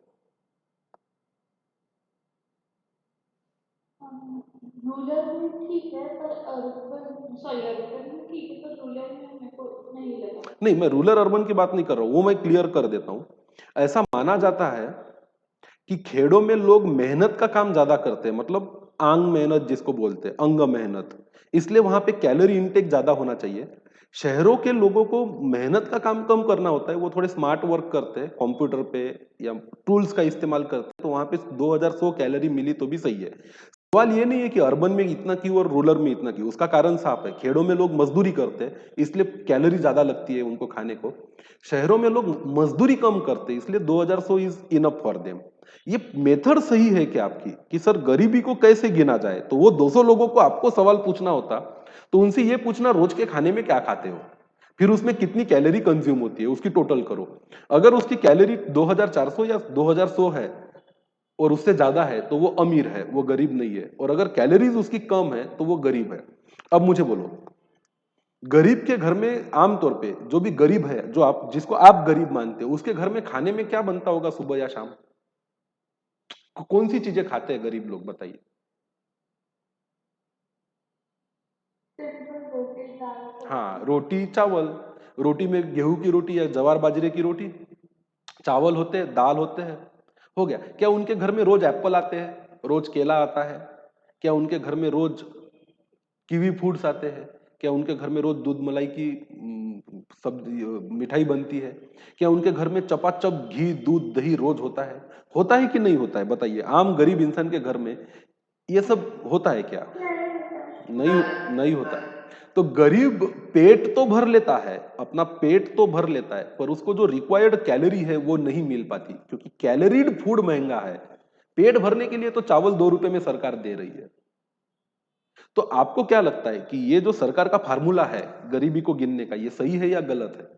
रूरल में ठीक है पर अर्बन सॉरी अर्बन में ठीक है पर रूरल में मेरे को नहीं लगा। नहीं, मैं रूरल अर्बन की बात नहीं कर रहा हूं, वो मैं क्लियर कर देता हूं। ऐसा माना जाता है कि खेड़ों में लोग मेहनत का काम ज्यादा करते हैं, मतलब आंग मेहनत जिसको बोलते हैं, अंग मेहनत, इसलिए वहां पे कैलोरी इंटेक ज्यादा होना चाहिए। शहरों के लोगों को मेहनत का काम कम करना होता है, वो थोड़े स्मार्ट वर्क करते हैं कंप्यूटर पे या टूल्स का इस्तेमाल करते हैं, तो वहां पे 2100 कैलोरी मिली तो भी सही है। सवाल ये नहीं है कि अर्बन में इतना क्यों और रूरल में इतना क्यों, उसका कारण साफ है, खेड़ों में लोग मजदूरी करते हैं इसलिए कैलोरी ज्यादा लगती है उनको खाने को, शहरों में लोग मजदूरी कम करते हैं इसलिए 2100 इज इनफ फॉर देम। ये मेथड सही है क्या आपकी कि सर गरीबी को कैसे गिना जाए? तो वो 200 लोगों को आपको सवाल पूछना होता तो उनसे ये पूछना रोज के खाने में क्या खाते हो, फिर उसमें कितनी कैलोरी कंज्यूम होती है उसकी टोटल करो। अगर उसकी कैलोरी 2400 या 2100 है और उससे ज्यादा है तो वो अमीर है, वो गरीब नहीं है, और अगर कैलोरीज उसकी कम है तो वो गरीब है। अब मुझे बोलो, गरीब के घर में आमतौर पे जो भी गरीब है, जो आप जिसको आप गरीब मानते हो, उसके घर में खाने में क्या बनता होगा सुबह या शाम? कौन सी चीजें खाते हैं गरीब लोग बताइए? सिंपल रोटी दाल हाँ, रोटी चावल। रोटी में गेहूं की रोटी या जवार बाजरे की रोटी, चावल होते हैं, दाल होते हैं, हो गया। क्या उनके घर में रोज एप्पल आते हैं, रोज केला आता है? क्या उनके घर में रोज कीवी फूड्स आते हैं? क्या उनके घर में रोज दूध मलाई की सब्जी मिठाई बनती है? क्या उनके घर में चपाचप घी दूध दही रोज होता है कि नहीं होता है बताइए? आम गरीब इंसान के घर में ये सब होता है क्या? नहीं, नहीं होता। तो गरीब पेट तो भर लेता है, अपना पेट तो भर लेता है, पर उसको जो रिक्वायर्ड कैलोरी है वो नहीं मिल पाती, क्योंकि कैलोरीड फूड महंगा है। पेट भरने के लिए तो चावल 2 रुपए में सरकार दे रही है। तो आपको क्या लगता है कि ये जो सरकार का फार्मूला है गरीबी को गिनने का, ये सही है या गलत है?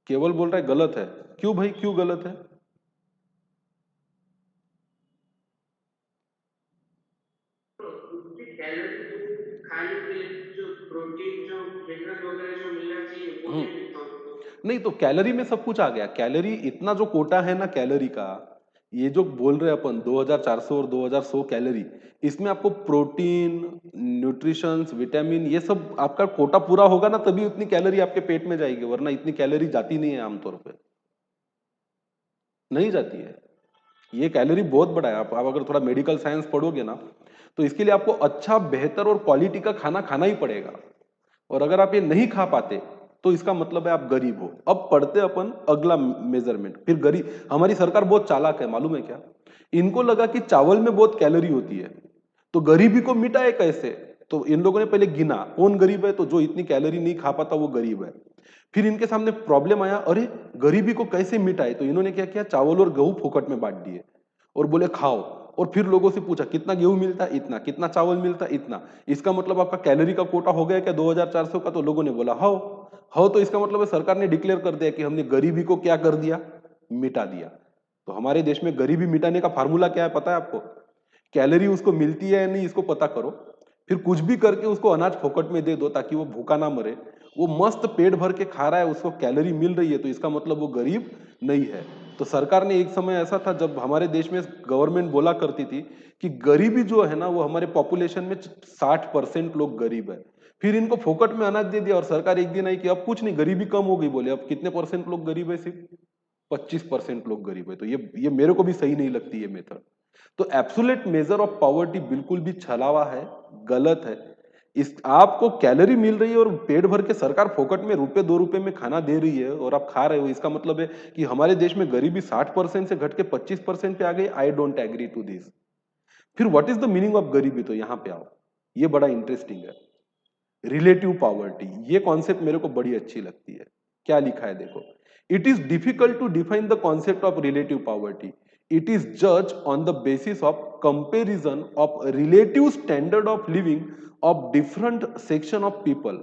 केवल बोल रहा है गलत है। क्यों भाई, क्यों गलत है? कैलोरी तो खाने के लिए जो प्रोटीन जो मिनरल वगैरह जो मिलना चाहिए वो हम्म नहीं मिलता उनको। नहीं, तो कैलोरी में सब कुछ आ गया। कैलोरी इतना जो कोटा है ना कैलोरी का, ये जो बोल रहे हैं अपन 2400 और 2100 कैलोरी, इसमें आपको प्रोटीन, न्यूट्रिशंस, विटामिन, ये सब आपका कोटा पूरा होगा ना तभी उतनी कैलोरी आपके पेट में जाएगी, वरना इतनी कैलोरी जाती नहीं है आमतौर पे, नहीं जाती है। ये कैलोरी बहुत बड़ा है। आप अगर थोड़ा मेडिकल साइंस पढ़ोगे ना तो इसके लिए आपको अच्छा, बेहतर और क्वालिटी का खाना खाना ही पड़ेगा, और अगर आप ये नहीं खा पाते तो इसका मतलब है आप गरीब हो। अब पढ़ते अपन अगला मेजरमेंट। फिर गरीब, हमारी सरकार बहुत चालाक है मालूम है क्या? इनको लगा कि चावल में बहुत कैलोरी होती है तो गरीबी को मिटाए कैसे, तो इन लोगों ने पहले गिना कौन गरीब है, तो जो इतनी कैलोरी नहीं खा पाता वो गरीब है। फिर इनके सामने प्रॉब्लम आया, अरे गरीबी को कैसे मिटाए, तो इन्होंने क्या किया, चावल और गेहूं फोकट में बांट दिए और बोले खाओ। और फिर लोगों से पूछा कितना गेहूं मिलता है, इतना, कितना चावल मिलता है, इतना, इसका मतलब आपका कैलोरी का कोटा हो गया क्या 2400 का? तो लोगों ने बोला हाउ, तो इसका मतलब है सरकार ने डिक्लेयर कर दिया कि हमने गरीबी को क्या कर दिया, मिटा दिया। तो हमारे देश में गरीबी मिटाने का फार्मूला क्या है पता है आपको? कैलोरी उसको मिलती है या नहीं इसको पता करो, फिर कुछ भी करके उसको अनाज फोकट में दे दो ताकि वो भूखा ना मरे। वो मस्त पेट भर के खा रहा है, उसको कैलोरी मिल रही है, तो इसका मतलब वो गरीब नहीं है। तो सरकार ने, एक समय ऐसा था जब हमारे देश में गवर्नमेंट बोला करती थी कि गरीबी जो है ना वो हमारे पॉपुलेशन में 60% लोग गरीब है। फिर इनको फोकट में अनाज दे दिया और सरकार एक दिन आई कि अब कुछ नहीं, गरीबी कम हो गई, बोले अब कितने परसेंट लोग गरीब है, सिर्फ 25% लोग गरीब है। तो ये मेरे को भी सही नहीं लगती ये मेथड। तो एब्सोल्यूट मेजर ऑफ पॉवर्टी बिल्कुल भी छलावा है, गलत है। इस आपको कैलोरी मिल रही है और पेट भर के सरकार फोकट में रुपए 2 रुपए में खाना दे रही है और आप खा रहे हो, इसका मतलब है कि हमारे देश में गरीबी 60% से घट के 25% पे आ गई। I don't agree to this. फिर what is the meaning of गरीबी? तो यहां पे आओ, ये बड़ा इंटरेस्टिंग है। रिलेटिव पॉवर्टी, ये कॉन्सेप्ट मेरे को बड़ी अच्छी लगती है। क्या लिखा है देखो, it is difficult to define the concept of relative poverty It is judged on the basis of comparison of relative standard of living of different section of people.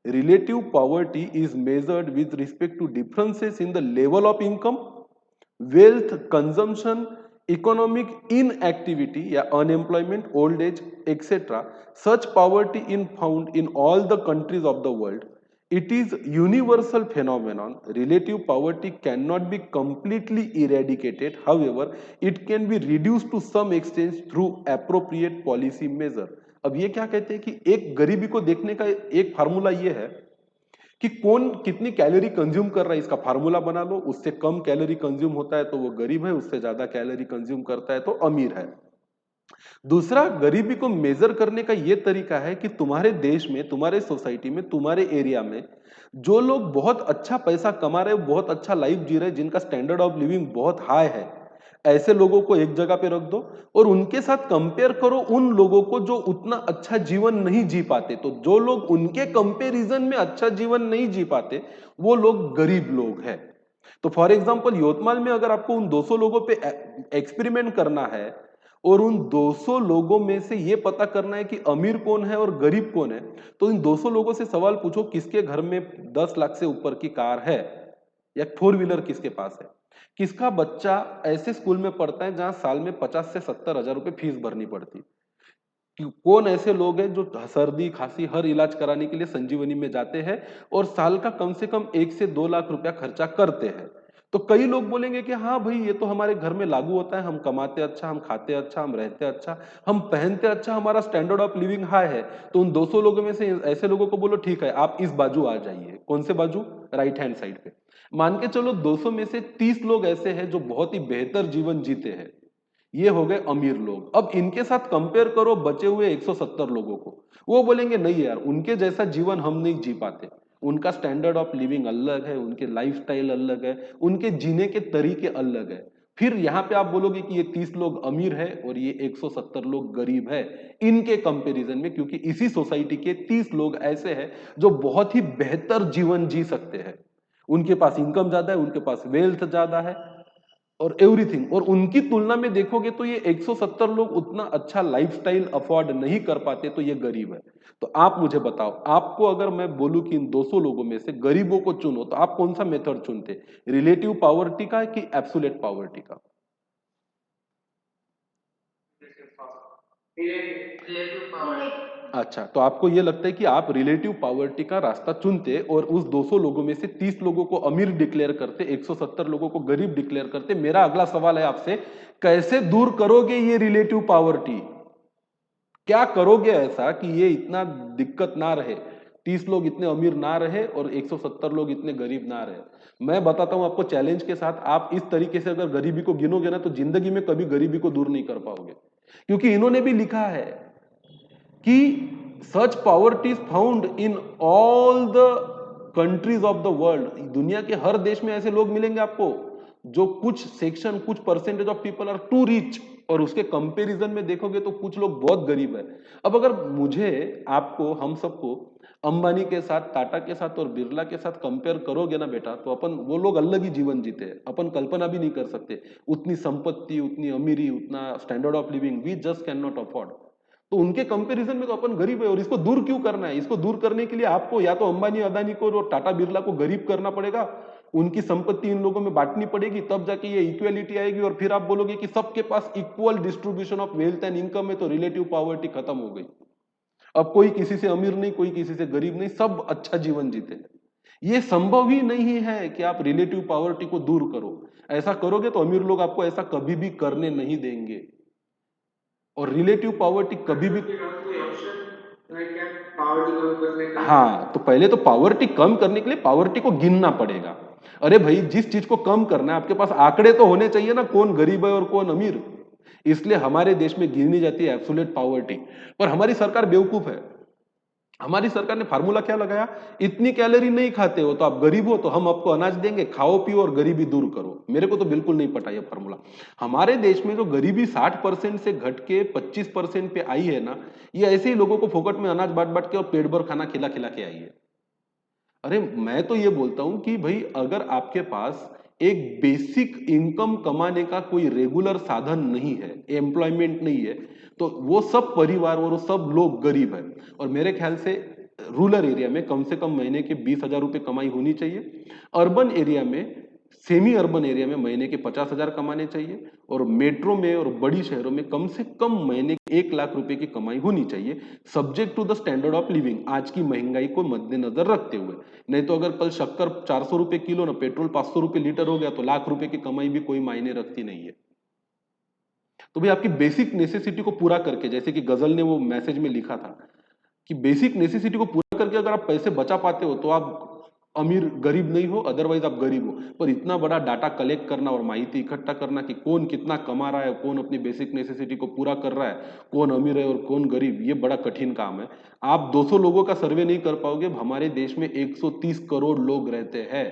Relative poverty is measured with respect to differences in the level of income, wealth, consumption, economic inactivity या unemployment, old age, etc. Such poverty is found in all the countries of the world. It is universal phenomenon. Relative poverty cannot be completely eradicated. However, it can be reduced to some extent through appropriate policy measure. अब ये क्या कहते हैं कि एक गरीबी को देखने का एक फार्मूला ये है कि कौन कितनी कैलोरी कंज्यूम कर रहा है, इसका फार्मूला बना लो। उससे कम कैलोरी कंज्यूम होता है तो वो गरीब है, उससे ज्यादा कैलोरी कंज्यूम करता है तो अमीर है। दूसरा, गरीबी को मेजर करने का यह तरीका है कि तुम्हारे देश में, तुम्हारे सोसाइटी में, तुम्हारे एरिया में जो लोग बहुत अच्छा पैसा कमा रहे हैं, बहुत अच्छा लाइफ जी रहे हैं, जिनका स्टैंडर्ड ऑफ लिविंग बहुत हाई है, ऐसे लोगों को एक जगह पे रख दो और उनके साथ कंपेयर करो उन लोगों को जो उतना अच्छा जीवन नहीं जी पाते। तो जो लोग उनके कंपैरिजन में अच्छा जीवन नहीं जी पाते वो लोग गरीब लोग हैं। तो फॉर एग्जांपल यवतमाल में अगर आपको उन 200 लोगों पे एक्सपेरिमेंट करना है और उन 200 लोगों में से ये पता करना है कि अमीर कौन है और गरीब कौन है, तो इन 200 लोगों से सवाल पूछो किसके घर में 10 लाख से ऊपर की कार है या 4 व्हीलर किसके पास है, किसका बच्चा ऐसे स्कूल में पढ़ता है जहां साल में 50 से 70 हजार रुपए फीस भरनी पड़ती, कौन ऐसे लोग हैं जो सर्दी खांसी हर इलाज कराने के लिए संजीवनी में जाते हैं और साल का कम से कम 1 से 2 लाख रुपया खर्चा करते हैं। तो कई लोग बोलेंगे कि हाँ भाई ये तो हमारे घर में लागू होता है, हम कमाते अच्छा, हम खाते अच्छा, हम रहते अच्छा, हम पहनते अच्छा, हमारा स्टैंडर्ड ऑफ लिविंग हाई है। तो उन 200 लोगों में से ऐसे लोगों को बोलो ठीक है आप इस बाजू आ जाइए। कौन से बाजू? राइट हैंड साइड पे। मान के चलो 200 में से 30 लोग ऐसे हैं जो बहुत ही बेहतर जीवन जीते हैं, ये हो गए अमीर लोग। अब इनके साथ कंपेयर करो बचे हुए 170 लोगों को, वो बोलेंगे नहीं यार उनके जैसा जीवन हम नहीं जी पाते, उनका स्टैंडर्ड ऑफ लिविंग अलग है, उनके लाइफस्टाइल अलग है, उनके जीने के तरीके अलग है। फिर यहां पे आप बोलोगे कि ये 30 लोग अमीर है और ये 170 लोग गरीब है इनके कंपैरिजन में, क्योंकि इसी सोसाइटी के 30 लोग ऐसे हैं जो बहुत ही बेहतर जीवन जी सकते हैं, उनके पास इनकम ज्यादा है, उनके पास वेल्थ ज्यादा है और एवरीथिंग, और उनकी तुलना में देखोगे तो ये 170 लोग उतना अच्छा लाइफस्टाइल अफोर्ड नहीं कर पाते, तो ये गरीब है। तो आप मुझे बताओ, आपको अगर मैं बोलूं कि इन 200 लोगों में से गरीबों को चुनो तो आप कौन सा मेथड चुनते, रिलेटिव पॉवर्टी का कि एब्सोल्यूट पॉवर्टी का? Relative power. अच्छा, तो आपको ये लगता है कि आप रिलेटिव पॉवर्टी का रास्ता चुनते और उस 200 लोगों में से 30 लोगों को अमीर डिक्लेयर करते, 170 लोगों को गरीब डिक्लेयर करते। मेरा अगला सवाल है आपसे, कैसे दूर करोगे ये रिलेटिव पॉवर्टी? क्या करोगे ऐसा कि ये इतना दिक्कत ना रहे, 30 लोग इतने अमीर ना रहे और 170 लोग इतने गरीब ना रहे? मैं बताता हूं आपको चैलेंज के साथ, आप इस तरीके से अगर गरीबी को गिनोगे ना तो जिंदगी में कभी गरीबी को दूर नहीं कर पाओगे, क्योंकि इन्होंने भी लिखा है कि such poverty is found in all the countries of the world. दुनिया के हर देश में ऐसे लोग मिलेंगे आपको जो कुछ सेक्शन, कुछ percentage of people are too rich, और उसके कंपैरिजन में देखोगे तो कुछ लोग बहुत गरीब है। अब अगर मुझे, आपको, हम सबको अंबानी के साथ, टाटा के साथ और बिरला के साथ कंपेयर करोगे ना बेटा, तो अपन, वो लोग अलग ही जीवन जीते हैं, अपन कल्पना भी नहीं कर सकते उतनी संपत्ति, उतनी अमीरी, उतना standard of living we just can not afford. तो उनके कंपैरिजन में तो अपन गरीब है, और इसको दूर क्यों करना है? इसको दूर करने के लिए आपको या तो अंबानी अदानी को और टाटा बिरला को गरीब करना पड़ेगा, उनकी संपत्ति इन लोगों में बांटनी पड़ेगी, तब जाके ये इक्वालिटी आएगी, और फिर आप बोलोगे कि सबके पास equal distribution of wealth and income है, तो रिलेटिव पॉवर्टी खत्म हो गई। अब कोई किसी से अमीर नहीं, कोई किसी से गरीब नहीं, सब अच्छा जीवन जीते हैं। ये संभव ही नहीं है कि आप रिलेटिव पॉवर्टी को दूर करो। ऐसा करोगे तो अमीर लोग आपको ऐसा कभी भी करने नहीं देंगे, और रिलेटिव पॉवर्टी कभी भी। कोई ऑप्शन है क्या पावर्टी कम करने का? हाँ, तो पहले तो पावर्टी कम करने के लिए पावर्टी को गिनना पड़ेगा। अरे भाई, जिस चीज को कम करना है आपके पास आंकड़े तो होने चाहिए ना, कौन गरीब है और कौन अमीर। इसलिए हमारे देश में गिनी जाती है एब्सोल्यूट पॉवर्टी, पर हमारी सरकार बेवकूफ है। हमारी सरकार ने फार्मूला क्या लगाया, इतनी कैलोरी नहीं खाते हो तो आप गरीब हो, तो हम आपको अनाज देंगे, खाओ पियो और गरीबी दूर करो। मेरे को तो बिल्कुल नहीं पता ये फार्मूला। हमारे देश में जो गरीबी 60% से घट के 25% पे आई है ना, ये ऐसे ही लोगों को फोकट में अनाज बांट बांट के और पेट भर खाना खिला खिला के आई है। अरे मैं तो ये बोलता हूं कि भाई अगर आपके पास एक बेसिक इनकम कमाने का कोई रेगुलर साधन नहीं है, एम्प्लॉयमेंट नहीं है, तो वो सब परिवार और वो सब लोग गरीब है। और मेरे ख्याल से रूरल एरिया में कम से कम महीने के 20,000 रुपये कमाई होनी चाहिए, अर्बन एरिया में, सेमी अर्बन एरिया में महीने के 50,000 कमाने चाहिए, और मेट्रो में और बड़ी शहरों में कम से कम महीने 1 लाख रुपए की कमाई होनी चाहिए, subject to the standard of living, आज की महंगाई को मद्देनजर रखते हुए। नहीं तो अगर कल शक्कर 400 रुपए किलो ना पेट्रोल 500 रुपए लीटर हो गया तो लाख रुपए की कमाई भी कोई मायने रखती नहीं है। तो भाई आपकी बेसिक नेसेसिटी को पूरा करके, जैसे कि गजल ने वो मैसेज में लिखा था कि बेसिक नेसेसिटी को पूरा करके अगर आप पैसे बचा पाते हो तो आप अमीर, गरीब नहीं हो, अदरवाइज आप गरीब हो। पर इतना बड़ा डाटा कलेक्ट करना और माहिती इकट्ठा करना कि कौन कितना कमा रहा है, कौन अपनी बेसिक नेसेसिटी को पूरा कर रहा है, कौन अमीर है और कौन गरीब, ये बड़ा कठिन काम है। आप 200 लोगों का सर्वे नहीं कर पाओगे। हमारे देश में 130 करोड़ लोग रहते हैं,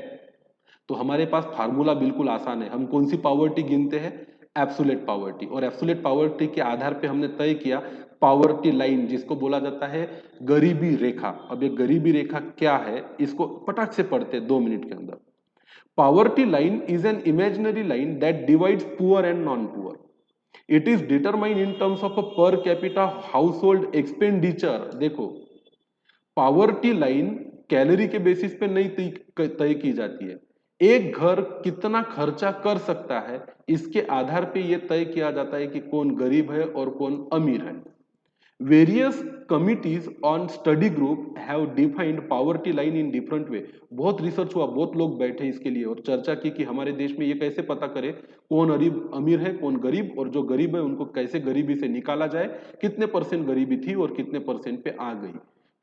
तो हमारे पास फार्मूला बिल्कुल आसान है। हम कौन सी पावर्टी गिनते हैं? Absolute poverty. और एब्सोल्यूट पावर्टी के आधार पे हमने तय किया पावर्टी लाइन, जिसको बोला जाता है गरीबी रेखा। अब ये गरीबी रेखा क्या है, इसको पटाख से पढ़ते हैं 2 मिनट के अंदर। Poverty line is an imaginary line that divides poor and non poor. It is determined in terms of a per capita house hold expenditure. देखो, पावर्टी लाइन कैलोरी के बेसिस पे नहीं तय की जाती है। एक घर कितना खर्चा कर सकता है, इसके आधार पे यह तय किया जाता है कि कौन गरीब है और कौन अमीर है। Various committees on study group have defined poverty line in different way. बहुत रिसर्च हुआ, बहुत लोग बैठे इसके लिए और चर्चा की कि हमारे देश में ये कैसे पता करें कौन अमीर है कौन गरीब, और जो गरीब है उनको कैसे गरीबी से निकाला जाए, कितने % गरीबी थी और कितने % पे आ गई।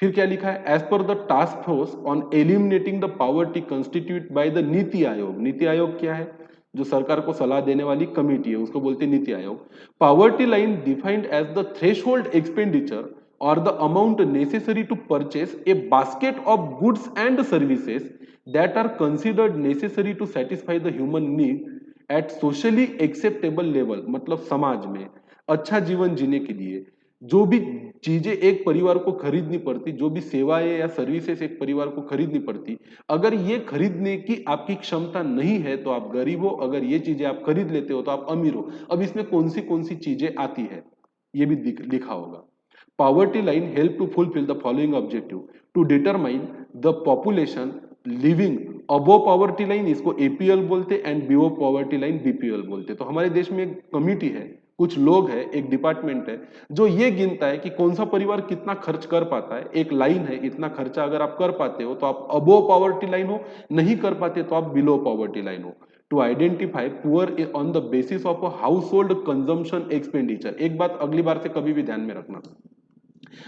फिर क्या लिखा है? As per the task force on eliminating the poverty constitute by the NITI Aayog. NITI Aayog क्या है? जो सरकार को सलाह देने वाली कमेटी है, उसको बोलते हैं NITI Aayog. Poverty line defined as the threshold expenditure और the amount necessary to purchase a basket of goods and services that are considered necessary to satisfy the human need at socially acceptable level. मतलब समाज में अच्छा जीवन जीने के लिए जो भी चीजें एक परिवार को खरीदनी पड़ती, जो भी सेवाएं या सर्विसेज एक परिवार को खरीदनी पड़ती, अगर ये खरीदने की आपकी क्षमता नहीं है तो आप गरीब हो, अगर ये चीजें आप खरीद लेते हो तो आप अमीर हो। अब इसमें कौन सी चीजें आती है ये भी लिखा होगा। Poverty line help to fulfill the following objective: to determine the population living above poverty line, इसको APL बोलते, and below poverty line BPL बोलते। तो हमारे देश में एक कमिटी है, कुछ लोग है, एक डिपार्टमेंट है जो ये गिनता है कि कौन सा परिवार कितना खर्च कर पाता है। एक लाइन है, इतना खर्चा अगर आप कर पाते हो तो आप अबोव पॉवर्टी लाइन हो, नहीं कर पाते तो आप बिलो पॉवर्टी लाइन हो। To identify poor on the basis of a household consumption expenditure. एक बात अगली बार से कभी भी ध्यान में रखना,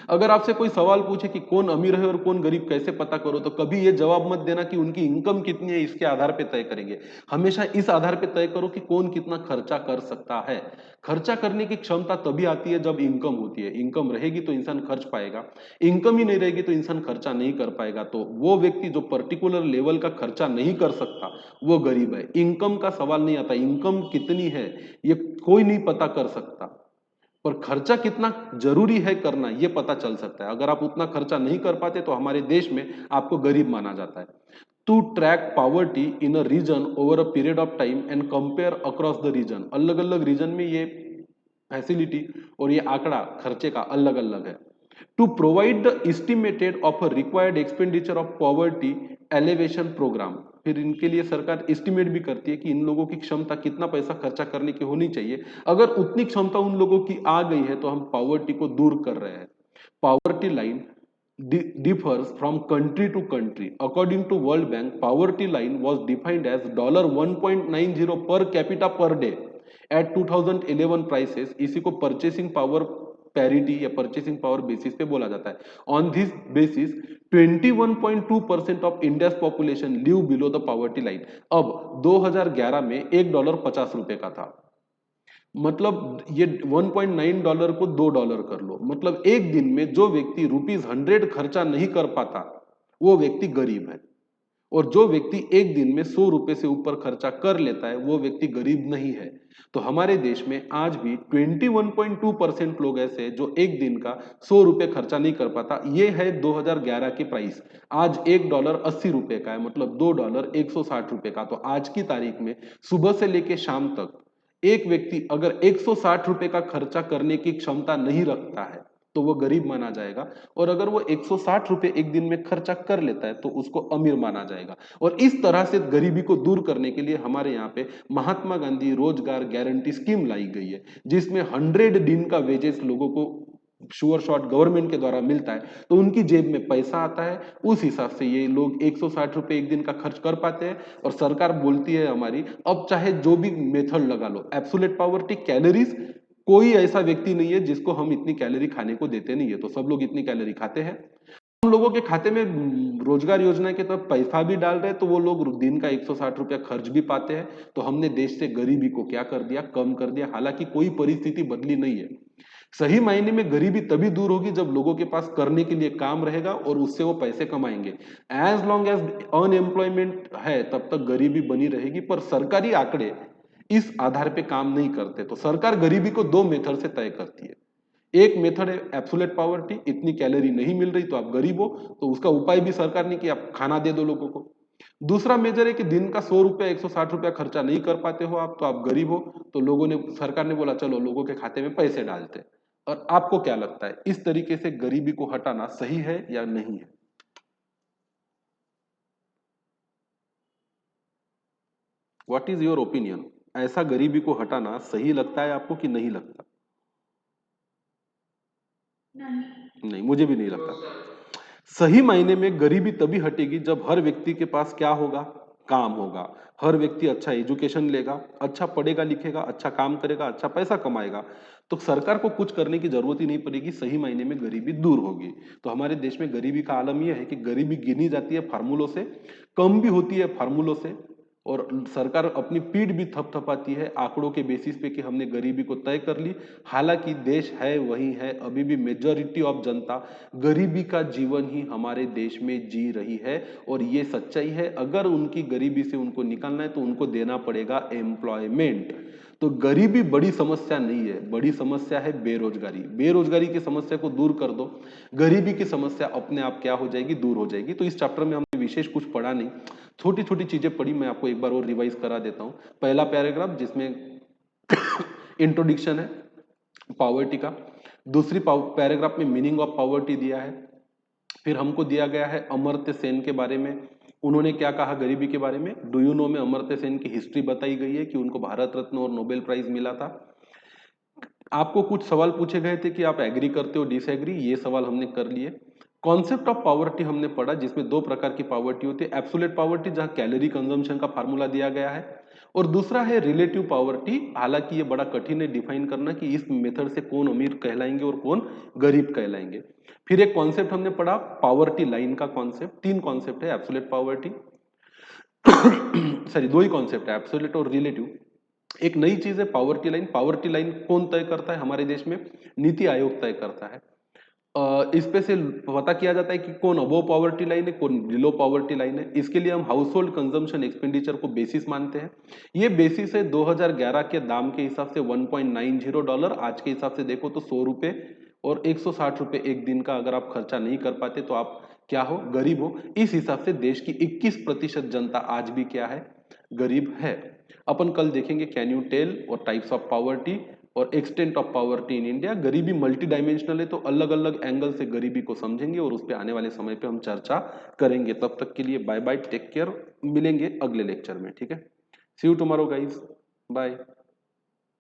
अगर आपसे कोई सवाल पूछे कि कौन अमीर है और कौन गरीब कैसे पता करो, तो कभी ये जवाब मत देना कि उनकी इनकम कितनी है इसके आधार पे तय करेंगे। हमेशा इस आधार पे तय करो कि कौन कितना खर्चा कर सकता है। खर्चा करने की क्षमता तभी आती है जब इनकम होती है। इनकम रहेगी तो इंसान खर्च पाएगा, इनकम ही नहीं रहेगी तो इंसान खर्चा नहीं कर पाएगा। तो वो व्यक्ति जो पर्टिकुलर लेवल का खर्चा नहीं कर सकता वो गरीब है। इनकम का सवाल नहीं आता, इनकम कितनी है ये कोई नहीं पता कर सकता, पर खर्चा कितना जरूरी है करना ये पता चल सकता है। अगर आप उतना खर्चा नहीं कर पाते तो हमारे देश में आपको गरीब माना जाता है। To track poverty in a region over a period of time and compare across the region. अलग अलग रीजन में ये फैसिलिटी और ये आंकड़ा खर्चे का अलग अलग है। To provide the estimated of a required expenditure of poverty elevation program. फिर इनके लिए सरकार एस्टिमेट भी करती है कि इन लोगों की क्षमता कितना पैसा खर्चा करने की होनी चाहिए। अगर उतनी क्षमता उन लोगों की आ गई है तो हम पॉवर्टी को दूर कर रहे हैं। Poverty line differs from country to country. According to World Bank, poverty line was defined as $1.90 per capita per day at 2011 prices। इसी को परचेसिंग पावर पैरिटी या परचेसिंग पावर बेसिस पे बोला जाता है। On this basis 21.2% of India's population live below the poverty line. अब 2011 में $1 50 रुपए का था, मतलब ये $1.9 को $2 कर लो, मतलब एक दिन में जो व्यक्ति ₹100 खर्चा नहीं कर पाता वो व्यक्ति गरीब है। और जो व्यक्ति एक दिन में 100 रुपए से ऊपर खर्चा कर लेता है वो व्यक्ति गरीब नहीं है। तो हमारे देश में आज भी 21.2% लोग ऐसे हैं जो एक दिन का 100 रुपए खर्चा नहीं कर पाता। ये है 2011 की प्राइस। आज $1 80 रुपए का है, मतलब $2 160 रुपए का। तो आज की तारीख में सुबह से लेकर शाम तक एक व्यक्ति अगर 160 रुपए का खर्चा करने की क्षमता नहीं रखता है तो वो गरीब माना जाएगा, और अगर वो 160 रुपए एक दिन में खर्चा कर लेता है तो उसको अमीर माना जाएगा। और इस तरह से गरीबी को दूर करने के लिए हमारे यहाँ पे महात्मा गांधी रोजगार गारंटी स्कीम लाई गई है, जिसमें 100 दिन का वेजेस लोगों को श्योर शॉट गवर्नमेंट के द्वारा मिलता है। तो उनकी जेब में पैसा आता है, उस हिसाब से ये लोग 160 रुपए एक दिन का खर्च कर पाते हैं। और सरकार बोलती है हमारी, अब चाहे जो भी मेथड लगा लो, एब्सोल्यूट पॉवर्टी, कैलोरीज, कोई ऐसा व्यक्ति नहीं है जिसको हम इतनी कैलोरी खाने को देते नहीं है, तो सब लोग इतनी कैलोरी खाते हैं। हम लोगों के खाते में रोजगार योजना के तहत पैसा भी डाल रहे हैं, तो वो लोग दिन का 160 रुपया खर्च भी पाते हैं। तो हमने देश से गरीबी को क्या कर दिया, कम कर दिया। हालांकि कोई परिस्थिति बदली नहीं है। सही मायने में गरीबी तभी दूर होगी जब लोगों के पास करने के लिए काम रहेगा और उससे वो पैसे कमाएंगे। एज लॉन्ग एज अनएम्प्लॉयमेंट है तब तक गरीबी बनी रहेगी। पर सरकारी आंकड़े इस आधार पे काम नहीं करते। तो सरकार गरीबी को 2 मेथड से तय करती है। एक मेथड है एब्सोल्यूट पॉवर्टी, इतनी कैलोरी नहीं मिल रही तो आप गरीब हो, तो उसका उपाय भी सरकार ने किया, आप खाना दे दो लोगों को। दूसरा मेजर है कि दिन का 100 रुपया 160 रुपया खर्चा नहीं कर पाते हो आप, तो आप गरीब हो। तो लोगों ने, सरकार ने बोला चलो लोगों के खाते में पैसे डालते हैं। और आपको क्या लगता है, इस तरीके से गरीबी को हटाना सही है या नहीं है? What is your opinion? ऐसा गरीबी को हटाना सही लगता है आपको कि नहीं लगता? नहीं, मुझे भी नहीं लगता। सही मायने में गरीबी तभी हटेगी जब हर व्यक्ति के पास क्या होगा, काम होगा। हर व्यक्ति अच्छा एजुकेशन लेगा, अच्छा पढ़ेगा लिखेगा, अच्छा काम करेगा, अच्छा पैसा कमाएगा, तो सरकार को कुछ करने की जरूरत ही नहीं पड़ेगी। सही मायने में गरीबी दूर होगी। तो हमारे देश में गरीबी का आलम यह है कि गरीबी गिनी जाती है फार्मूलों से, कम भी होती है फार्मूलों से, और सरकार अपनी पीठ भी थपथपाती है आंकड़ों के बेसिस पे कि हमने गरीबी को तय कर ली। हालांकि देश है वही है, अभी भी मेजॉरिटी ऑफ जनता गरीबी का जीवन ही हमारे देश में जी रही है, और ये सच्चाई है। अगर उनकी गरीबी से उनको निकलना है तो उनको देना पड़ेगा एम्प्लॉयमेंट। तो गरीबी बड़ी समस्या नहीं है, बड़ी समस्या है बेरोजगारी। बेरोजगारी की समस्या को दूर कर दो, गरीबी की समस्या अपने आप क्या हो जाएगी, दूर हो जाएगी। तो इस चैप्टर में हमने विशेष कुछ पढ़ा नहीं, छोटी छोटी चीजें पढ़ी। मैं आपको एक बार और रिवाइज करा देता हूं। पहला पैराग्राफ जिसमें इंट्रोडक्शन है पॉवर्टी का, दूसरी पैराग्राफ में मीनिंग ऑफ पॉवर्टी दिया है, फिर हमको दिया गया है अमर्त्य सेन के बारे में, उन्होंने क्या कहा गरीबी के बारे में। डू यू नो में अमर्त्य सेन की हिस्ट्री बताई गई है कि उनको भारत रत्न और नोबेल प्राइज मिला था। आपको कुछ सवाल पूछे गए थे कि आप एग्री करते हो डिसएग्री, ये सवाल हमने कर लिए। कॉन्सेप्ट ऑफ पॉवर्टी हमने पढ़ा, जिसमें 2 प्रकार की पॉवर्टी होती है, एब्सोल्यूट पॉवर्टी जहां कैलोरी कंजम्पशन का फार्मूला दिया गया है, और दूसरा है रिलेटिव पॉवर्टी। हालांकि ये बड़ा कठिन है डिफाइन करना कि इस मेथड से कौन अमीर कहलाएंगे और कौन गरीब कहलाएंगे। फिर एक कॉन्सेप्ट हमने पढ़ा पॉवर्टी लाइन का कॉन्सेप्ट। 3 कॉन्सेप्ट है एब्सोल्यूट पॉवर्टी सॉरी 2 ही कॉन्सेप्ट है, एब्सोल्यूट और रिलेटिव। एक नई चीज है पॉवर्टी लाइन। पॉवर्टी लाइन कौन तय करता है हमारे देश में? नीति आयोग तय करता है। इस पे से पता किया जाता है कि कौन अबोव पॉवर्टी लाइन है, कौन बिलो पॉवर्टी लाइन है। इसके लिए हम हाउस होल्ड कंजम्पशन एक्सपेंडिचर को बेसिस मानते हैं। ये बेसिस है 2011 के दाम के हिसाब से $1.90। आज के हिसाब से देखो तो 100 रुपए और 160 रुपए एक दिन का अगर आप खर्चा नहीं कर पाते तो आप क्या हो, गरीब हो। इस हिसाब से देश की 21% जनता आज भी क्या है, गरीब है। अपन कल देखेंगे कैन यू टेल और टाइप्स ऑफ पॉवर्टी और extent of poverty in India. गरीबी मल्टी डायमेंशनल है, तो अलग अलग एंगल से गरीबी को समझेंगे और उस पर आने वाले समय पे हम चर्चा करेंगे। तब तक के लिए बाय बाय, टेक केयर, मिलेंगे अगले लेक्चर में, ठीक है। सी यू टुमारो गाइस, बाय।